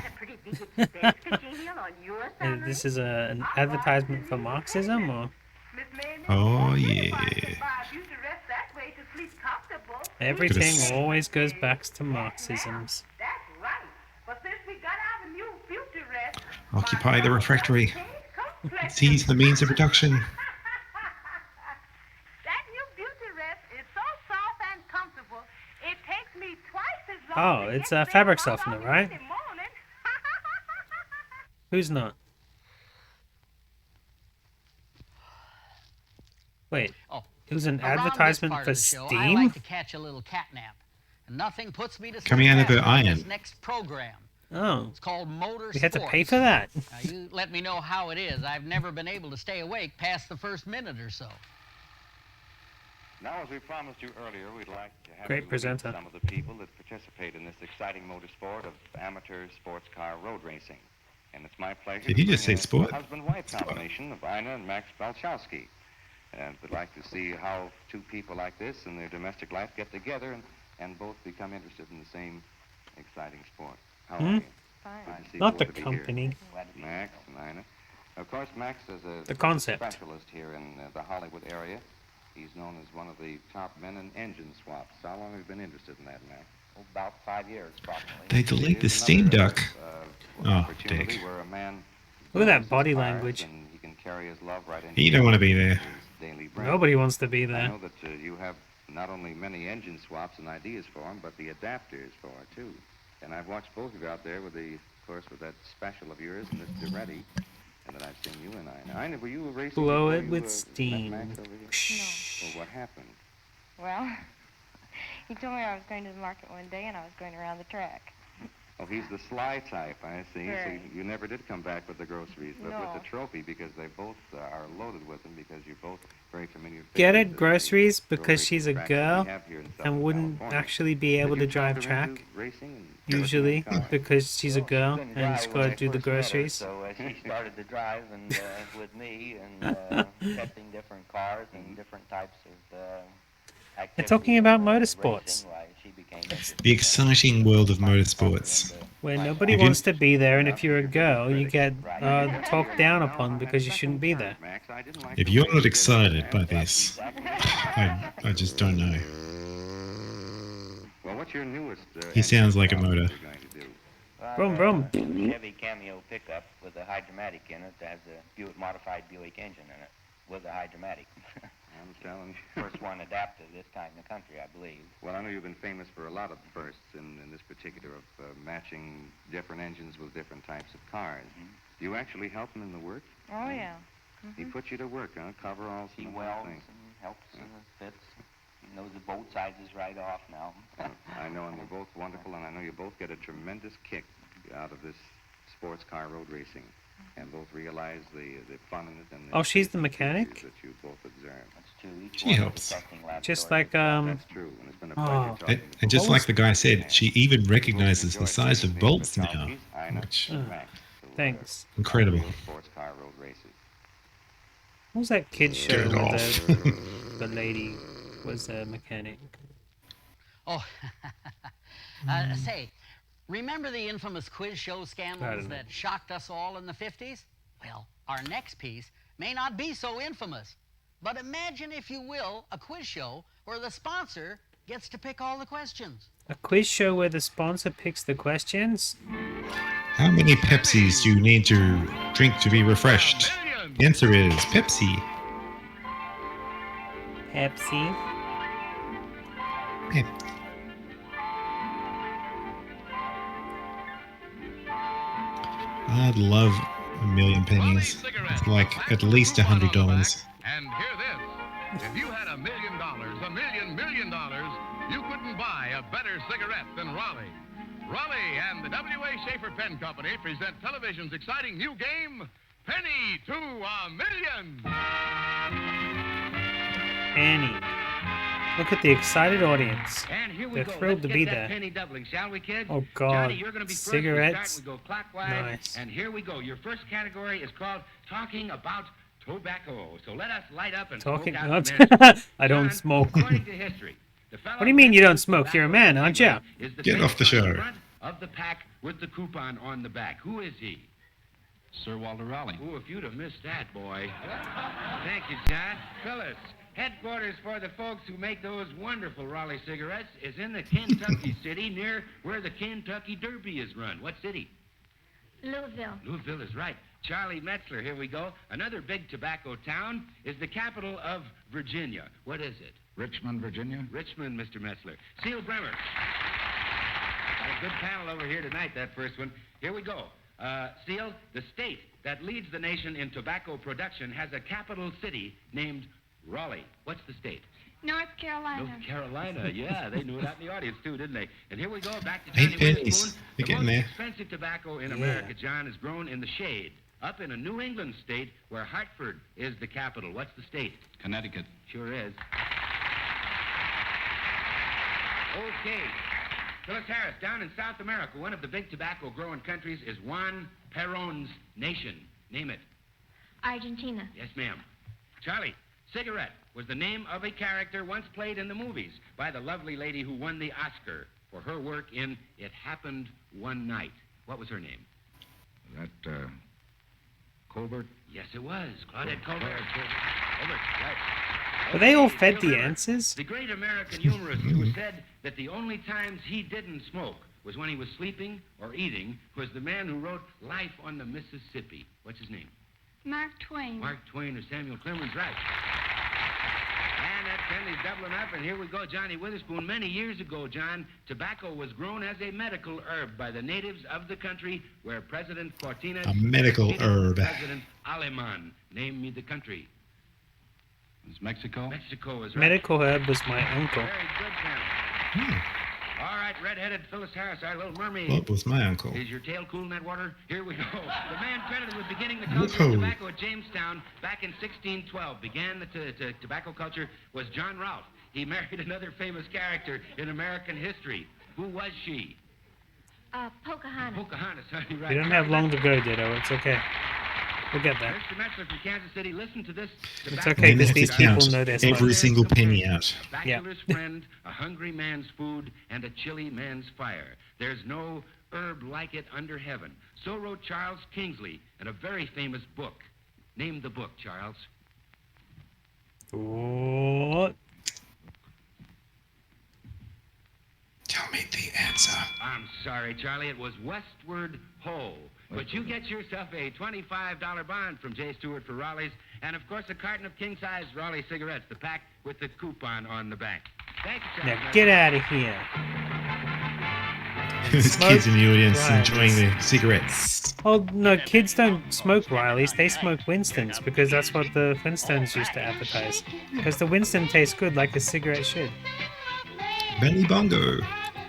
S2: This is an advertisement for Marxism, or
S3: Oh, yeah.
S2: everything always goes back to Marxisms.
S15: That's right. But since we got our new future rest,
S3: Occupy the refractory. Seize the means of production.
S15: that new beauty rest is so soft and comfortable, it takes me twice as long.
S2: Oh, it's a fabric softener, right? Who's not? Wait, it was an
S9: Around this
S2: advertisement
S9: part
S2: for
S9: of the show, I
S2: Steam?
S9: like to catch a little cat nap, and nothing puts me to sleep
S3: Coming out of the
S9: faster than
S3: iron.
S9: this next program.
S2: Oh,
S9: It's called Motor
S2: we had to
S9: Sports.
S2: pay for that.
S9: Now, you let me know how it is. I've never been able to stay awake past the first minute or so.
S16: Now, as we promised you earlier, we'd like to have
S2: Great
S16: you meet
S2: presenter.
S16: some of the people that participate in this exciting motorsport of amateur sports car road racing. And it's my pleasure
S3: Did
S16: to
S3: he just
S16: bring
S3: say
S16: a
S3: sport?
S16: husband-wife combination of Ina and Max Balchowski. And we'd like to see how two people like this in their domestic life get together and both become interested in the same exciting sport. How are you? Glad to see
S2: Not the
S16: both of you here.
S2: company.
S16: Max and Ina. Of course, Max is
S2: The
S16: a
S2: concept.
S16: specialist here in the Hollywood area. He's known as one of the top men in engine swaps. How long have you been interested in that, Max?
S12: About 5 years, approximately.
S3: They delete the steam duck. Oh,
S16: Opportunity
S3: dick.
S16: where a man
S2: Look at that
S16: builds
S2: body
S16: his cars
S2: language.
S16: and he can carry his love right into
S3: You don't want to be there.
S16: his daily bread.
S2: Nobody wants to be
S16: I
S2: there.
S16: know that you have not only many engine swaps and ideas for them, but the adapters for it, too. And I've watched both of you out there with with that special of yours and this Duretti, and that I've seen you and Ina, were you racing
S2: Blow
S16: before
S2: it
S16: you,
S2: with
S16: met
S2: steam.
S16: Max over here? Well, what happened?
S17: Well, he told me I was going to the market one day and I was going around the track.
S16: Oh, he's the sly type, I see.
S17: Right.
S16: So you never did come back with the groceries, but with
S17: No.
S16: the trophy, because they both are loaded with them, because you're both very familiar.
S2: Get
S16: figures
S2: it?
S16: of the
S2: Groceries
S16: road
S2: because
S16: racing
S2: she's a
S16: tracks that we
S2: girl
S16: have here in
S2: and
S16: Southern
S2: wouldn't
S16: California.
S2: actually be able
S16: Did
S2: to
S16: you
S2: drive
S16: talk her
S2: track.
S16: into racing and
S2: Usually,
S16: car?
S2: because she's a girl
S12: Couldn't
S2: and
S12: drive
S2: she's
S12: when
S2: got
S12: I
S2: to do the
S12: first met her,
S2: groceries.
S12: So she started to drive and with me and testing different cars and different types of activities.
S2: They're talking about
S12: and,
S2: motorsports.
S12: racing, why she became interested
S3: The exciting world of motorsports.
S2: Where nobody
S3: If you-
S2: wants to be there, and if you're a girl, you get talked down upon because you shouldn't be there.
S3: If you're not excited by this, I just don't know.
S16: Well, what's your newest?
S3: He sounds like a motor.
S2: Vroom, vroom.
S12: Chevy Cameo pickup with a Hydromatic in it that has a modified Buick engine in it with a Hydromatic.
S16: I'm telling you.
S12: First one adapted this time in the country, I believe.
S16: Well, I know you've been famous for a lot of firsts in this particular of matching different engines with different types of cars. Do you actually help him in the work?
S17: Oh, yeah.
S16: He puts you to work, huh? Coveralls
S12: He
S16: and
S12: welds
S16: things.
S12: and helps and fits. He knows the bolt sizes right off now.
S16: I know, and they're both wonderful, and I know you both get a tremendous kick out of this sports car road racing, and both realize the fun in it and the
S2: Oh, she's the
S16: features
S2: mechanic?
S16: that you both observe.
S12: That's true. Each
S3: She
S12: one is a
S3: helps.
S12: testing laboratory.
S2: Just like
S16: That's true, and it's been a pleasure
S2: Oh.
S16: talking
S3: And just like the guy said, she even recognizes the size of bolts now.
S16: Ina
S3: Which,
S16: and Max, who,
S2: Thanks.
S3: incredible.
S16: sports car road races.
S2: What was that kid show
S3: Get
S2: where
S3: off.
S2: the lady was a mechanic?
S9: Oh, say, remember the infamous quiz show scandals
S2: know.
S9: that shocked us all in the 50s? Well, our next piece may not be so infamous, but imagine, if you will, a quiz show where the sponsor gets to pick all the questions.
S2: A quiz show where the sponsor picks the questions?
S3: How many Pepsis do you need to drink to be refreshed? The answer is Pepsi.
S2: Pepsi.
S3: Pep. I'd love a million pennies. It's like at least $100.
S4: And hear this. If you had $1 million, $1 million, you couldn't buy a better cigarette than Raleigh. Raleigh and the W.A. Schaefer Pen Company present television's exciting new game, Penny to a Million.
S2: Annie. Look at the excited audience.
S5: And here we
S2: They're
S5: go.
S2: thrilled
S5: Let's
S2: to be
S5: get that
S2: there.
S5: penny doubling, shall we, kids?
S2: Oh, God.
S5: Johnny, you're going to be
S2: Cigarettes.
S5: first. We start. We go clockwise.
S2: Nice.
S5: And here we go. Your first category is called Talking About Tobacco. So let us light up and
S2: Talking
S5: smoke out
S2: about...
S5: the minutes.
S2: I don't
S5: John,
S2: smoke.
S5: According to history, the fellow
S2: What do you mean you don't smoke? You're a man, aren't you?
S5: is the
S3: Get
S5: face
S3: off the
S5: on
S3: show.
S5: front of the pack with the coupon on the back. Who is he?
S13: Sir Walter Raleigh.
S5: Oh, if you'd have missed that, boy. Thank you, John. Phyllis, headquarters for the folks who make those wonderful Raleigh cigarettes is in the Kentucky city near where the Kentucky Derby is run. What city?
S7: Louisville.
S5: Louisville is right. Charlie Metzler, here we go. Another big tobacco town is the capital of Virginia. What is it?
S13: Richmond, Virginia.
S5: Richmond, Mr. Metzler. Seal Bremer. Got a good panel over here tonight, that first one. Here we go. Seal, the state that leads the nation in tobacco production has a capital city named Raleigh. What's the state?
S17: North Carolina.
S5: North Carolina, yeah. They knew it out in the audience, too, didn't they? And here we go, back to
S3: 8
S5: Johnny
S3: pennies.
S5: Witherspoon.
S3: They're
S5: The
S3: getting
S5: most
S3: there.
S5: expensive tobacco in America, John, is grown in the shade, up in a New England state where Hartford is the capital. What's the state?
S13: Connecticut.
S5: Sure is. Okay. Phyllis Harris, down in South America, one of the big tobacco-growing countries is Juan Perón's nation. Name it.
S17: Argentina.
S5: Yes, ma'am. Charlie, cigarette was the name of a character once played in the movies by the lovely lady who won the Oscar for her work in It Happened One Night. What was her name?
S13: That, Colbert?
S5: Yes, it was. Claudette Colbert. Colbert, right.
S2: Were they all
S5: Okay,
S2: fed
S5: Bill
S2: the
S5: Murray,
S2: answers?
S5: The great American humorist who said that the only times he didn't smoke was when he was sleeping or eating was the man who wrote Life on the Mississippi. What's his name?
S17: Mark Twain.
S5: Mark Twain or Samuel Clemens, right. And that penny's doubling up, and here we go, Johnny Witherspoon. Many years ago, John, tobacco was grown as a medical herb by the natives of the country where President Cortines...
S3: A medical herb.
S5: President Aleman. Name me the country.
S13: It's Mexico.
S5: Mexico is right.
S2: Medical herb was my uncle.
S5: Very good, panel. All right, red-headed Phyllis Harris, our little mermaid.
S3: What was my uncle?
S5: Is your tail cool in that water? Here we go. The man credited with beginning the culture
S3: Whoa.
S5: of tobacco at Jamestown back in 1612. Began the tobacco culture was John Rolfe. He married another famous character in American history. Who was she?
S17: Pocahontas.
S5: Pocahontas, honey, right.
S2: We don't have long to go, Ditto. It's okay. We'll get there.
S5: Mr. Metzler from Kansas City, listen to this.
S2: It's okay, because these people know their stuff.
S3: every single penny out.
S5: A bachelor's friend, a hungry man's food, and a chilly man's fire. There's no herb like it under heaven. So wrote Charles Kingsley in a very famous book. Name the book, Charles.
S2: What?
S3: Tell me the answer.
S5: I'm sorry, Charlie. It was Westward Ho. But you get yourself a $25 bond from J. Stewart for Raleigh's, and of course a carton of king-size Raleigh cigarettes, the pack with the coupon on the back. Thank you, Charlie.
S2: Now get out of here.
S3: There's kids in the audience
S2: Riley's.
S3: enjoying the cigarettes.
S2: Oh, no, kids don't smoke Riley's. They smoke Winston's because that's what the Flintstones used to advertise. Because the Winston tastes good like a cigarette should.
S3: Belly bongo.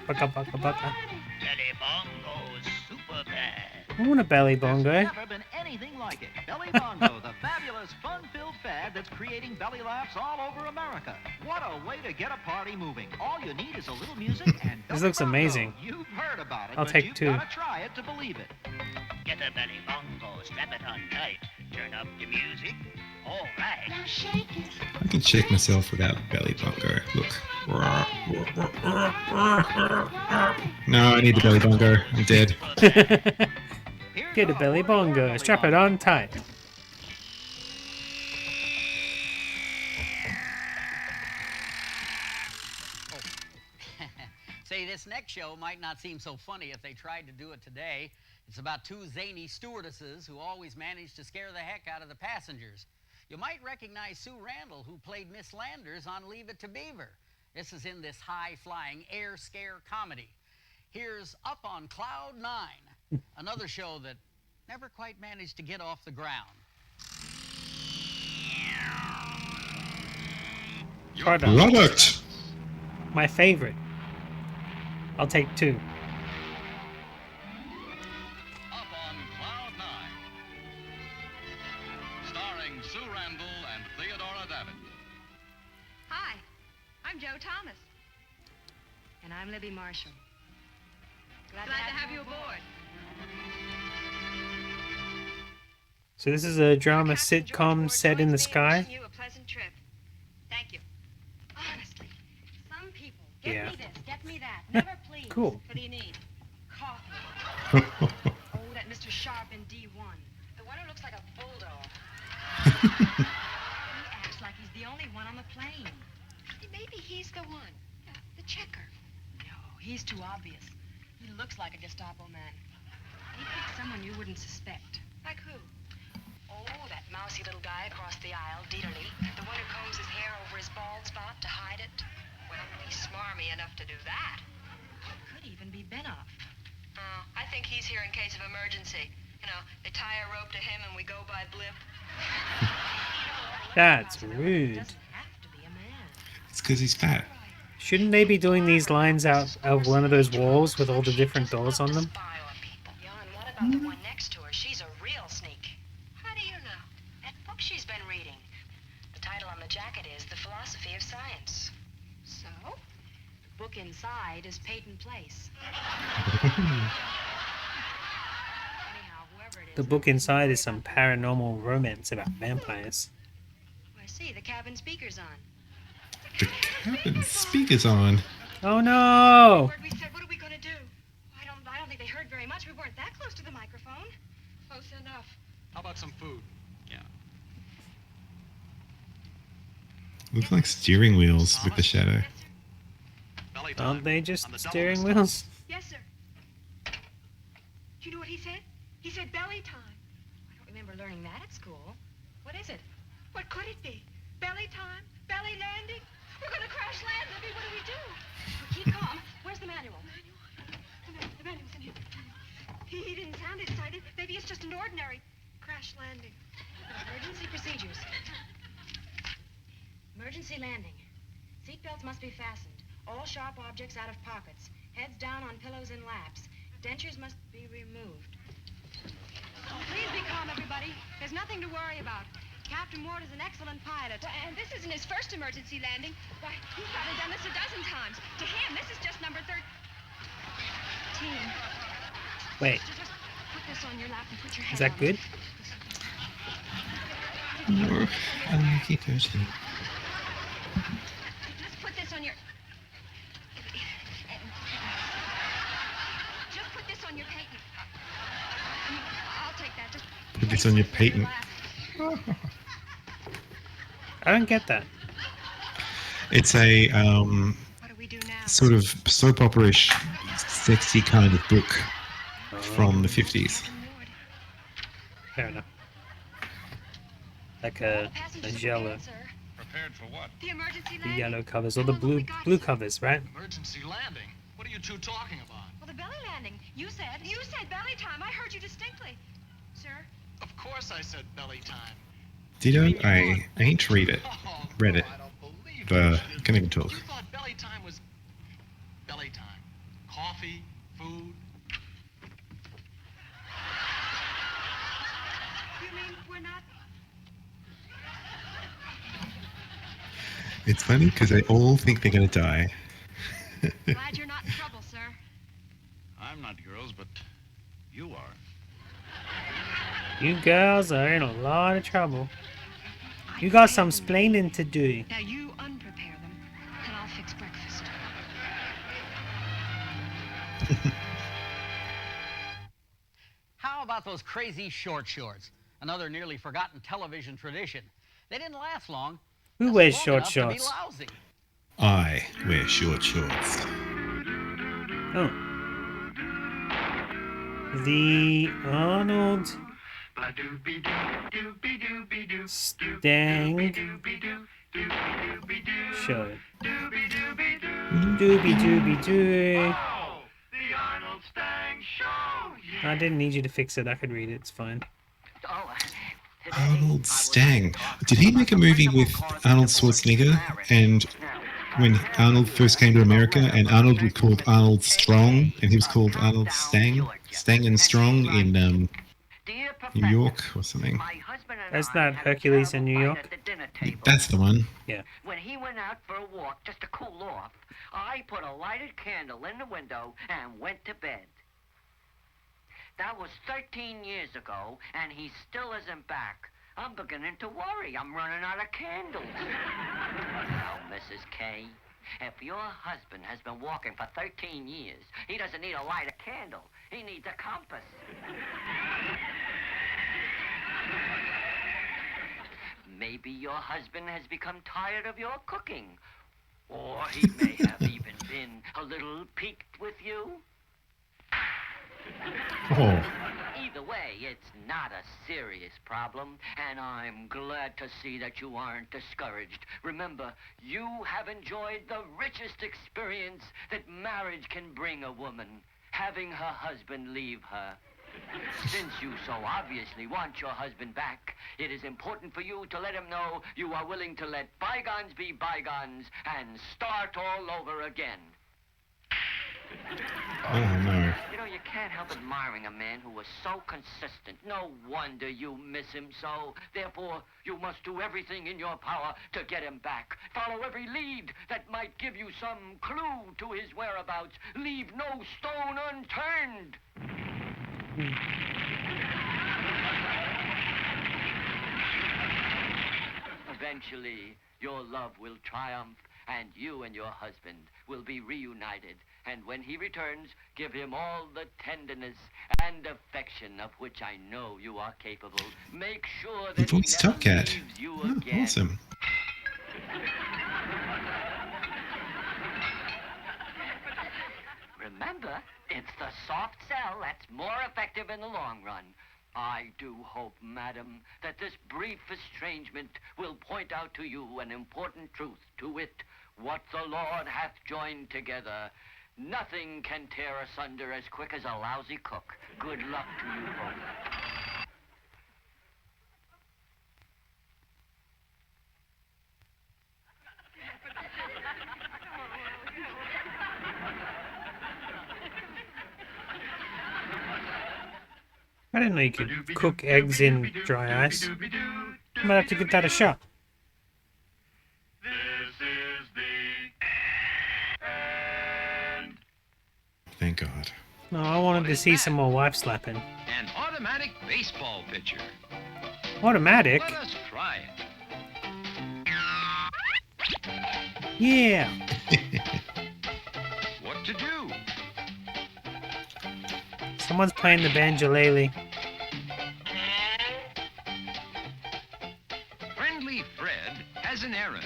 S2: Bucka, bucka, bucka.
S18: Belly Bongo's super bad.
S2: I want a belly bongo.
S19: Never been anything like it. Belly Bongo, the fabulous fun-filled fad that's creating belly laughs all over America. What a way to get a party moving. All you need is a little music and
S2: This looks amazing.
S19: You've heard about it,
S2: I'll
S19: but
S2: take
S19: you've
S2: 2.
S19: gotta try it to believe it.
S18: Get a Belly Bongo, strap it on tight. Turn up the music. All right.
S3: I can shake myself without belly bongo. Look. No, I need the belly bongo. I'm dead.
S2: Get a belly bongo. Strap it on tight.
S9: Say, this next show might not seem so funny if they tried to do it today. It's about 2 zany stewardesses who always manage to scare the heck out of the passengers. You might recognize Sue Randall, who played Miss Landers on Leave It to Beaver. This is in this high-flying air scare comedy. Here's Up on Cloud 9, another show that never quite managed to get off the ground.
S3: Love it.
S2: My favorite. I'll take 2.
S4: Up on Cloud 9. Starring Sue Randall and Theodora Davitt.
S20: And I'm Libby Marshall. Glad to have you aboard.
S2: So this is a drama sitcom set in the sky?
S20: You a pleasant trip. Thank you. Honestly, some people
S2: Yeah.
S20: me this, get me that. Never please.
S2: Cool.
S20: What do you need? Coffee. Oh, that Mr. Sharp in D1. The one who looks like a bulldog. He acts like he's the only one on the plane. Maybe he's the one. The checker. No, he's too obvious. He looks like a Gestapo man. He picked someone you wouldn't suspect. Like who? Oh, that mousy little guy across the aisle, Dieterle. The one who combs his hair over his bald spot to hide it. Well, he's smarmy enough to do that. Could even be Benoff. I think he's here in case of emergency. You know, they tie a rope to him and we go by blimp.
S2: That's rude.
S3: It's because he's fat.
S2: Shouldn't they be doing these lines out of one of those walls with all the different doors on them?
S20: Yeah, and what about the one next to her? She's a real sneak. How do you know? That book she's been reading. The title on the jacket is The Philosophy of Science. So? The book inside is Peyton Place.
S2: The book inside is some paranormal romance about vampires.
S20: I see, the cabin speaker's on.
S3: The cabin speaker's on.
S2: Oh no!
S20: We said, what are we going to do? I don't think they heard very much. We weren't that close to the microphone. Close enough.
S13: How about some food? Yeah.
S3: Looks like steering wheels with the shadow.
S2: Aren't they just steering wheels?
S20: Yes, sir. Do you know what he said? He said belly time. I don't remember learning that at school. What is it? What could it be? Belly time? Belly landing? We're going to crash land, Libby. What do we do? Keep calm. Where's the manual? The manual's in here. He didn't sound excited. Maybe it's just an ordinary crash landing. Emergency procedures. Emergency landing. Seatbelts must be fastened. All sharp objects out of pockets. Heads down on pillows in laps. Dentures must be removed. Oh, please be calm, everybody. There's nothing to worry about. Captain Ward is an excellent pilot. Well, and this isn't his first emergency landing. Why, he's probably done this a dozen times. To him, this is just number 13.
S2: Wait,
S20: Just put this on your lap and put your head
S2: is that
S20: on
S2: good?
S3: More unlucky person.
S20: Just put this on your... Just put this on your Peyton. I'll take that. Just
S3: Put this on your Peyton.
S2: I don't get that.
S3: It's a sort of soap opera-ish, sexy kind of book from the 50s.
S2: Fair enough. Like a yellow.
S13: Prepared for what?
S20: The emergency
S2: The
S20: landing.
S2: yellow covers or the blue covers, right?
S13: Emergency landing? What are you two talking about?
S20: Well, the belly landing. You said belly time. I heard you distinctly. Sir?
S13: Of course I said belly time.
S3: Did I ain't read it. Read it. But I can't even talk.
S13: You thought belly time was belly time. Coffee, food.
S20: You mean we're not...
S3: It's funny because they all think they're going to die.
S20: Glad you're not in trouble, sir.
S13: I'm not girls, but you are.
S2: You girls are in a lot of trouble. You got some splaining to do.
S20: Now you unprepare them, and I'll fix breakfast.
S9: How about those crazy short shorts? Another nearly forgotten television tradition. They didn't last long.
S2: Who wears
S9: Long
S2: short
S9: enough to be
S2: shorts?
S9: lousy.
S3: I wear short shorts.
S2: Oh. The Arnold Stang Show. Doobie doobie doo. I didn't need you to fix it. I could read it. It's fine.
S3: Arnold Stang. Did he make a movie with Arnold Schwarzenegger? And when Arnold first came to America, and Arnold was called Arnold Strong, and he was called Arnold Stang and Strong in New York or something.
S2: That's not Hercules in New York.
S5: table.
S3: That's the one.
S2: Yeah.
S5: When he went out for a walk just to cool off, I put a lighted candle in the window and went to bed. That was 13 years ago, and he still isn't back. I'm beginning to worry. I'm running out of candles. Now, Mrs. K, if your husband has been walking for 13 years, he doesn't need a lighted candle. He needs a compass. Maybe your husband has become tired of your cooking. Or he may have even been a little piqued with you.
S3: Oh.
S5: Either way, it's not a serious problem, and I'm glad to see that you aren't discouraged. Remember, you have enjoyed the richest experience that marriage can bring a woman, having her husband leave her. Since you so obviously want your husband back, it is important for you to let him know you are willing to let bygones be bygones and start all over again.
S3: Oh, no.
S5: You know, you can't help admiring a man who was so consistent. No wonder you miss him so. Therefore, you must do everything in your power to get him back. Follow every lead that might give you some clue to his whereabouts. Leave no stone unturned. Eventually, your love will triumph, and you and your husband will be reunited. And when he returns, give him all the tenderness and affection of which I know you are capable. Make sure
S3: He
S5: that he
S3: voiced
S5: never
S3: Top Cat.
S5: leaves you
S3: Oh,
S5: again.
S3: awesome.
S5: Remember, it's the soft sell that's more effective in the long run. I do hope, madam, that this brief estrangement will point out to you an important truth, to wit, what the Lord hath joined together. Nothing can tear asunder as quick as a lousy cook. Good luck to you both.
S2: I didn't know you could cook eggs in dry ice. I might have to give that a shot.
S3: Thank God.
S2: No, I wanted to see some more wife slapping.
S13: An automatic baseball pitcher.
S2: Automatic?
S13: Let us try it.
S2: Yeah.
S13: What to do?
S2: Someone's playing the banjolele.
S13: Friendly Fred has an errand.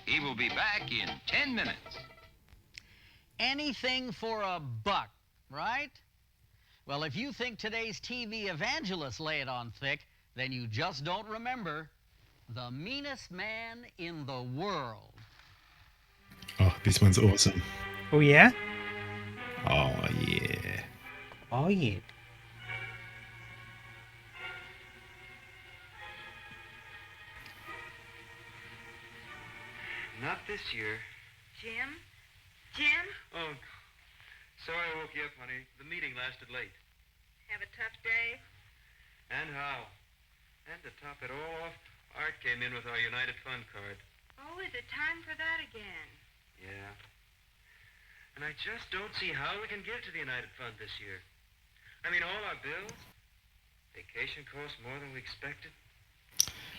S13: He will be back in 10 minutes.
S9: Anything for a buck, right? Well, if you think today's TV evangelists lay it on thick, then you just don't remember the meanest man in the world.
S3: Oh, this one's awesome.
S2: Oh, yeah?
S3: Oh, yeah.
S2: Oh, yeah.
S13: Not this year.
S20: Jim? Jim?
S13: Oh, sorry I woke you up, honey. The meeting lasted late.
S20: Have a tough day?
S13: And how? And to top it all off, Art came in with our United Fund card.
S20: Oh, is it time for that again?
S13: Yeah. And I just don't see how we can give to the United Fund this year. I mean, all our bills, vacation costs more than we expected.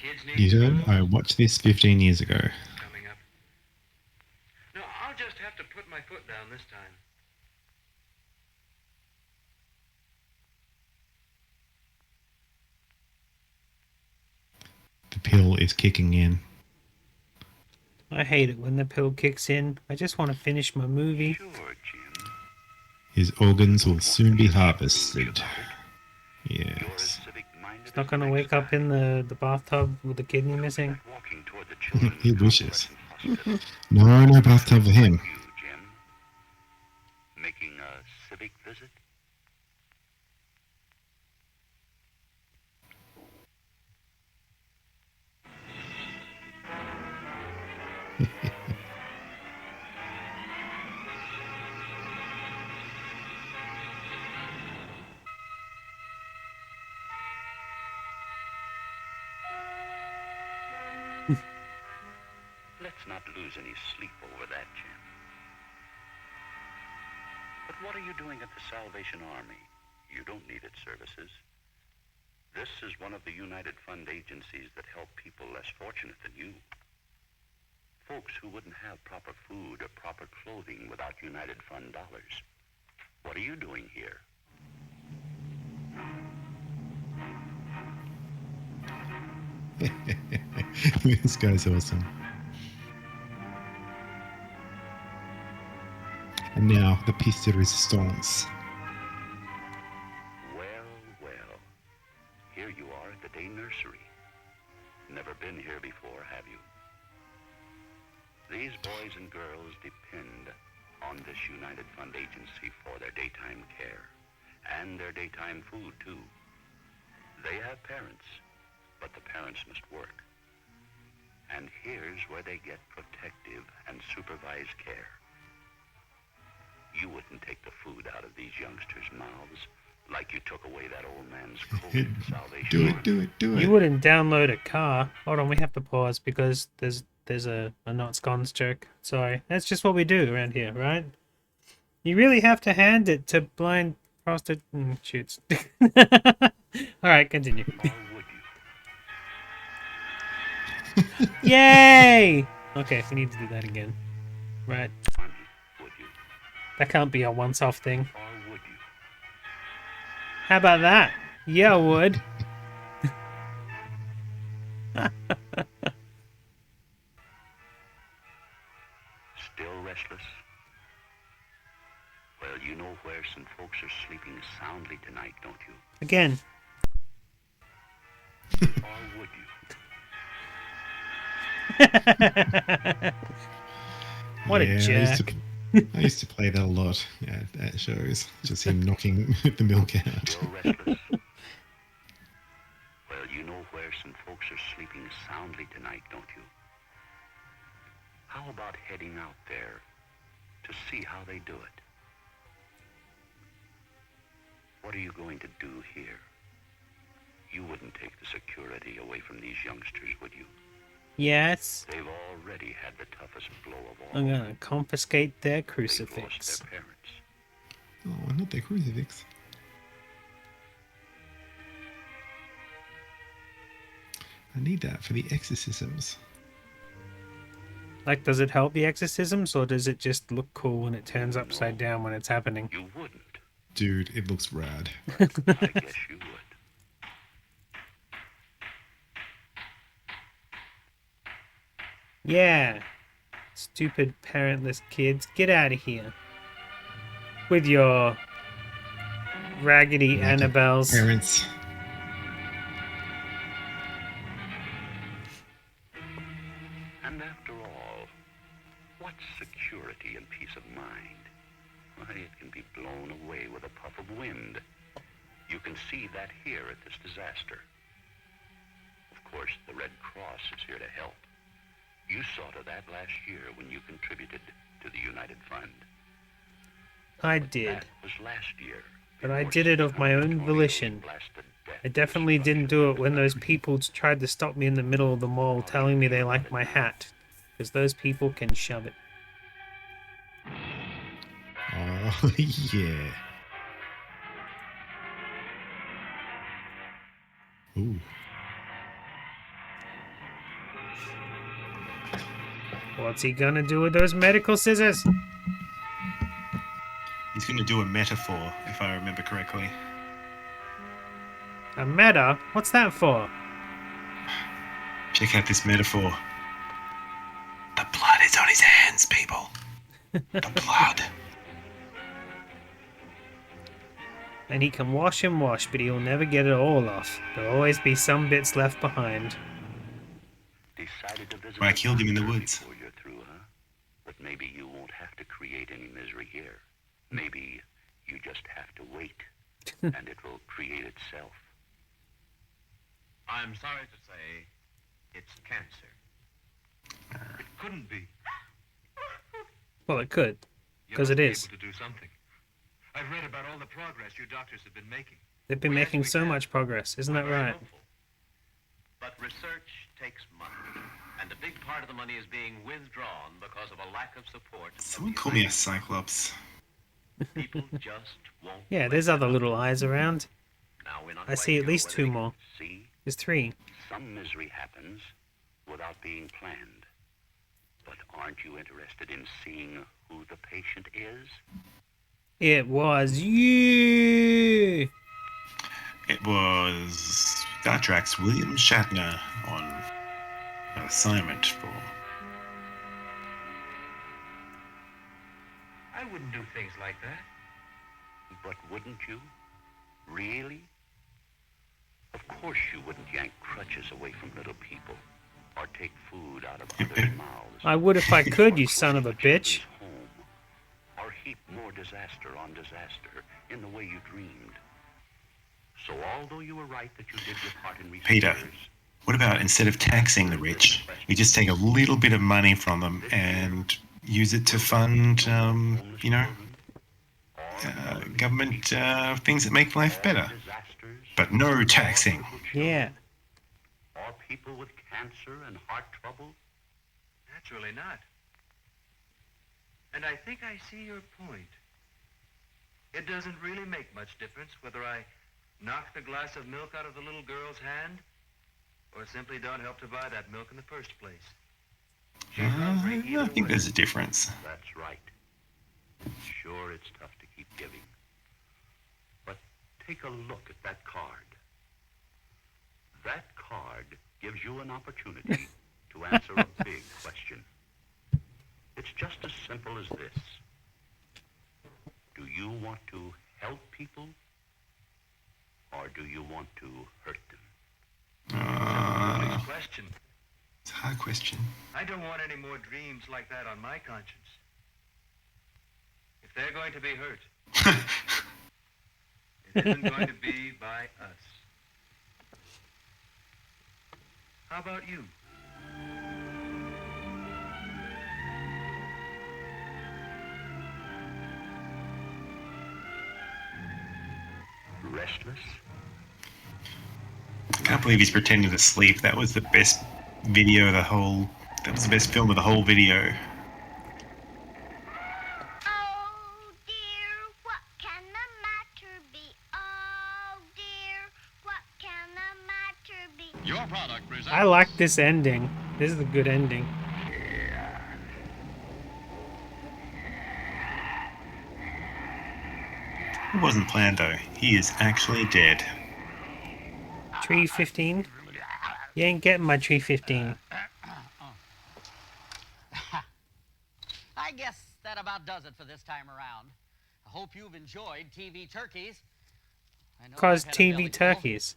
S13: Kids need
S3: You know,
S13: schools
S3: I watched this 15 years ago.
S13: coming up. No, I'll just have to put my foot down this time.
S3: The pill is kicking in.
S2: I hate it when the pill kicks in. I just want to finish my movie.
S3: His organs will soon be harvested. Yes.
S2: He's not going to wake up in the bathtub with the kidney missing.
S3: He wishes. No bathtub for him.
S21: Making a civic visit?
S16: Let's not lose any sleep over that, Jim. But what are you doing at the Salvation Army? You don't need its services. This is one of the United Fund agencies that help people less fortunate than you. Folks who wouldn't have proper food or proper clothing without United Fund dollars. What are you doing here?
S3: This guy's awesome. And now, the piece de resistance.
S16: Well. Here you are at the day nursery. Never been here before, have you? These boys and girls depend on this United Fund agency for their daytime care and their daytime food, too. They have parents, but the parents must work. And here's where they get protective and supervised care. You wouldn't take the food out of these youngsters' mouths like you took away that old man's coat at the Salvation Army.
S3: Do it.
S2: You wouldn't download a car. Hold on, we have to pause because there's a not scones joke. Sorry. That's just what we do around here, right? You really have to hand it to blind frosted shoots. Alright, continue. Yay! Okay, we need to do that again. Right. That can't be a once-off thing. How about that? Yeah, I would.
S16: Still restless? Well, you know where some folks are sleeping soundly tonight, don't you?
S2: Again.
S16: Or would you?
S2: What a jerk.
S3: I used to play that a lot at shows. Just him knocking the milk out.
S16: Still restless? Well, you know where some folks are sleeping soundly tonight, don't you? How about heading out there to see how they do it? What are you going to do here? You wouldn't take the security away from these youngsters, would you?
S2: Yes.
S16: They've already had the toughest blow of all.
S2: I'm gonna confiscate their
S16: They've
S2: crucifix.
S16: lost their parents.
S3: Oh, not their crucifix. I need that for the exorcisms.
S2: Like, does it help the exorcisms, or does it just look cool when it turns upside down when it's happening?
S16: You wouldn't.
S3: Dude, it looks rad.
S16: I guess you would.
S2: Yeah. Stupid parentless kids. Get out of here. With your raggedy Annabelles.
S3: Parents.
S16: And after all, what's security and peace of mind? Why, it can be blown away with a puff of wind. You can see that here at this disaster. Of course, the Red Cross is here to help. You saw to that last year when you contributed to the United Fund.
S2: I did.
S16: That was last year.
S2: But I did it of my own volition. I definitely didn't do it when those people tried to stop me in the middle of the mall telling me they liked my hat. Because those people can shove it.
S3: Oh, yeah. Ooh.
S2: What's he gonna do with those medical scissors?
S3: He's going to do a metaphor, if I remember correctly.
S2: A meta? What's that for?
S3: Check out this metaphor. The blood is on his hands, people. The blood.
S2: And he can wash and wash, but he'll never get it all off. There'll always be some bits left behind.
S3: I killed him in the woods.
S16: Before you're through, huh? But maybe you won't have to create any misery here. Maybe you just have to wait, and it will create itself.
S1: I'm sorry to say, it's cancer. It couldn't be.
S2: Well, it could. Because it is.
S1: Able to do something. I've read about all the progress you doctors have been making.
S2: They've been making so much progress. Isn't that right?
S1: But research takes money. And a big part of the money is being withdrawn because of a lack of support.
S3: Someone call me a Cyclops.
S1: People just won't.
S2: Yeah, there's other little eyes around.
S1: Now we're not
S2: I
S1: quite
S2: see at
S1: sure
S2: least
S1: whether
S2: 2
S1: they
S2: more.
S1: can See,
S2: There's 3.
S16: Some misery happens without being planned. But aren't you interested in seeing who the patient is?
S2: It was you!
S3: It was Star Trek's William Shatner on an assignment for...
S1: I wouldn't do things like that.
S16: But wouldn't you? Really? Of course you wouldn't yank crutches away from little people, or take food out of others' mouths.
S2: I would if I could, you son of a bitch.
S16: Or heap more disaster on disaster in the way you dreamed. So although you were right that you did your part in recent
S3: Peter,
S16: years,
S3: what about instead of taxing the rich, you just take a little bit of money from them and use it to fund, government things that make life better. But no taxing.
S2: Yeah.
S16: or people with cancer and heart trouble?
S13: Naturally not. And I think I see your point. It doesn't really make much difference whether I knock the glass of milk out of the little girl's hand or simply don't help to buy that milk in the first place.
S3: I think there's a difference.
S16: That's right. Sure, it's tough to keep giving. But take a look at that card. That card gives you an opportunity to answer a big question. It's just as simple as this. Do you want to help people, or do you want to hurt them?
S13: Next question.
S3: It's a hard question.
S13: I don't want any more dreams like that on my conscience. If they're going to be hurt, it isn't going to be by us. How about you?
S16: Restless?
S3: I can't believe he's pretending to sleep. That was the best video of the whole... That was the best film of the whole video.
S7: Oh dear, what can the matter be? Oh dear, what can the matter be?
S4: Your product presents...
S2: I like this ending. This is a good ending.
S3: It wasn't planned though. He is actually dead.
S2: Tree 15? You ain't getting my tree 15.
S9: I guess that about does it for this time around. I hope you've enjoyed TV Turkeys. I know
S2: Cause
S9: I've had a belly
S2: TV
S9: full.
S2: turkeys.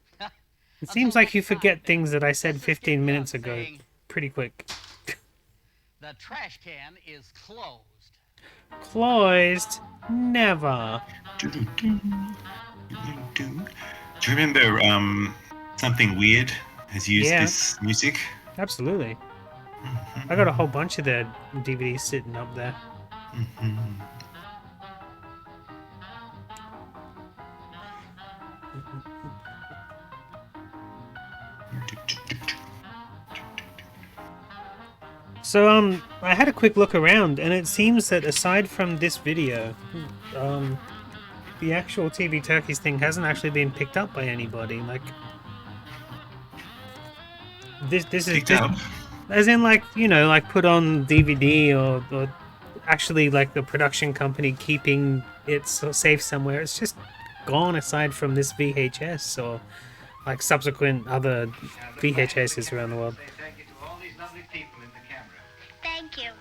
S2: It seems like you forget things that I said 15 minutes ago pretty quick.
S9: The trash can is closed.
S2: Closed? Never.
S3: Do you remember Something Weird has used
S2: Yeah.
S3: this music?
S2: Absolutely. I got a whole bunch of their DVDs sitting up there. So, I had a quick look around, and it seems that aside from this video, the actual TV Turkeys thing hasn't actually been picked up by anybody. Like, this is
S3: Picked up?
S2: as in, like, you know, like put on DVD or actually like the production company keeping it so safe somewhere. It's just gone aside from this VHS or like subsequent other VHSs around the world.
S5: Thank you to all these lovely people in the camera.
S7: Thank you.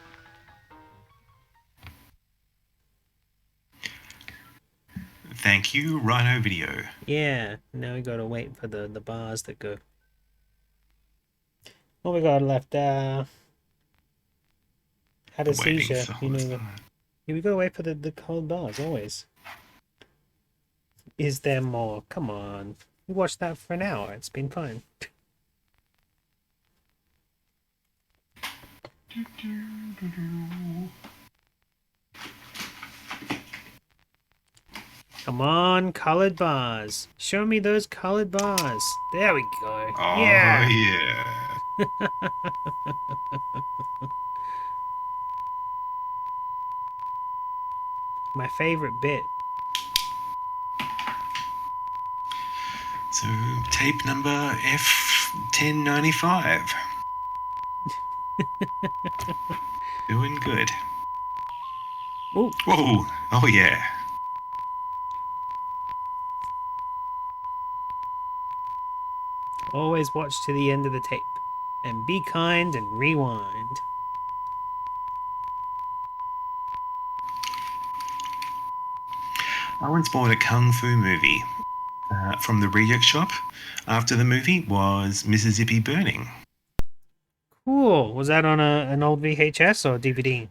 S3: Thank you, Rhino Video.
S2: Yeah, now we gotta wait for the bars that go. What we got left? Had a
S3: Waiting
S2: seizure.
S3: for
S2: You know,
S3: what's
S2: yeah, we gotta wait for the cold bars always. Is there more? Come on, we watched that for an hour. It's been fine. Come on, colored bars. Show me those colored bars. There we go.
S3: Oh,
S2: Yeah. My favorite bit.
S3: So, tape number F1095. Doing good.
S2: Ooh.
S3: Whoa! Oh, yeah.
S2: Always watch to the end of the tape. And be kind and rewind.
S3: I once bought a kung fu movie from the reject shop. After the movie was Mississippi Burning.
S2: Cool. Was that on an old VHS or DVD?
S3: It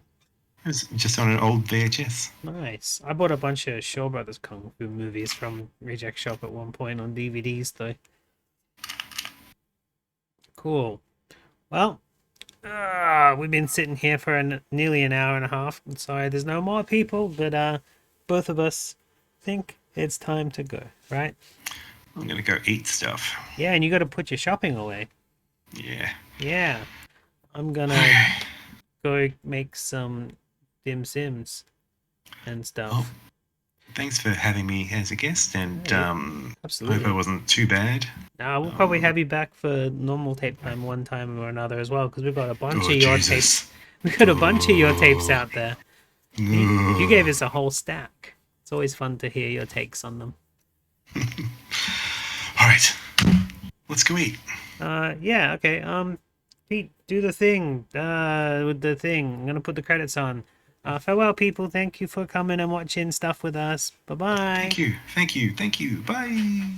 S3: was just on an old VHS.
S2: Nice. I bought a bunch of Shaw Brothers Kung Fu movies from Reject Shop at one point on DVDs, though. Cool. Well, we've been sitting here for nearly an hour and a half. I'm sorry there's no more people, but both of us think it's time to go, right?
S3: I'm going to go eat stuff.
S2: Yeah, and you got to put your shopping away.
S3: Yeah.
S2: Yeah. I'm going to go make some dim sims and stuff.
S3: Oh, thanks for having me as a guest, and
S2: absolutely.
S3: hope I wasn't too bad.
S2: We'll probably have you back for normal tape time one time or another as well, because we've got a bunch of your tapes. We've got a bunch of your tapes out there. You gave us a whole stack. It's always fun to hear your takes on them.
S3: All right, let's go eat.
S2: Yeah, okay. Pete, do the thing. With the thing. I'm gonna put the credits on. Farewell, people. Thank you for coming and watching stuff with us. Bye-bye.
S3: Thank you. Bye.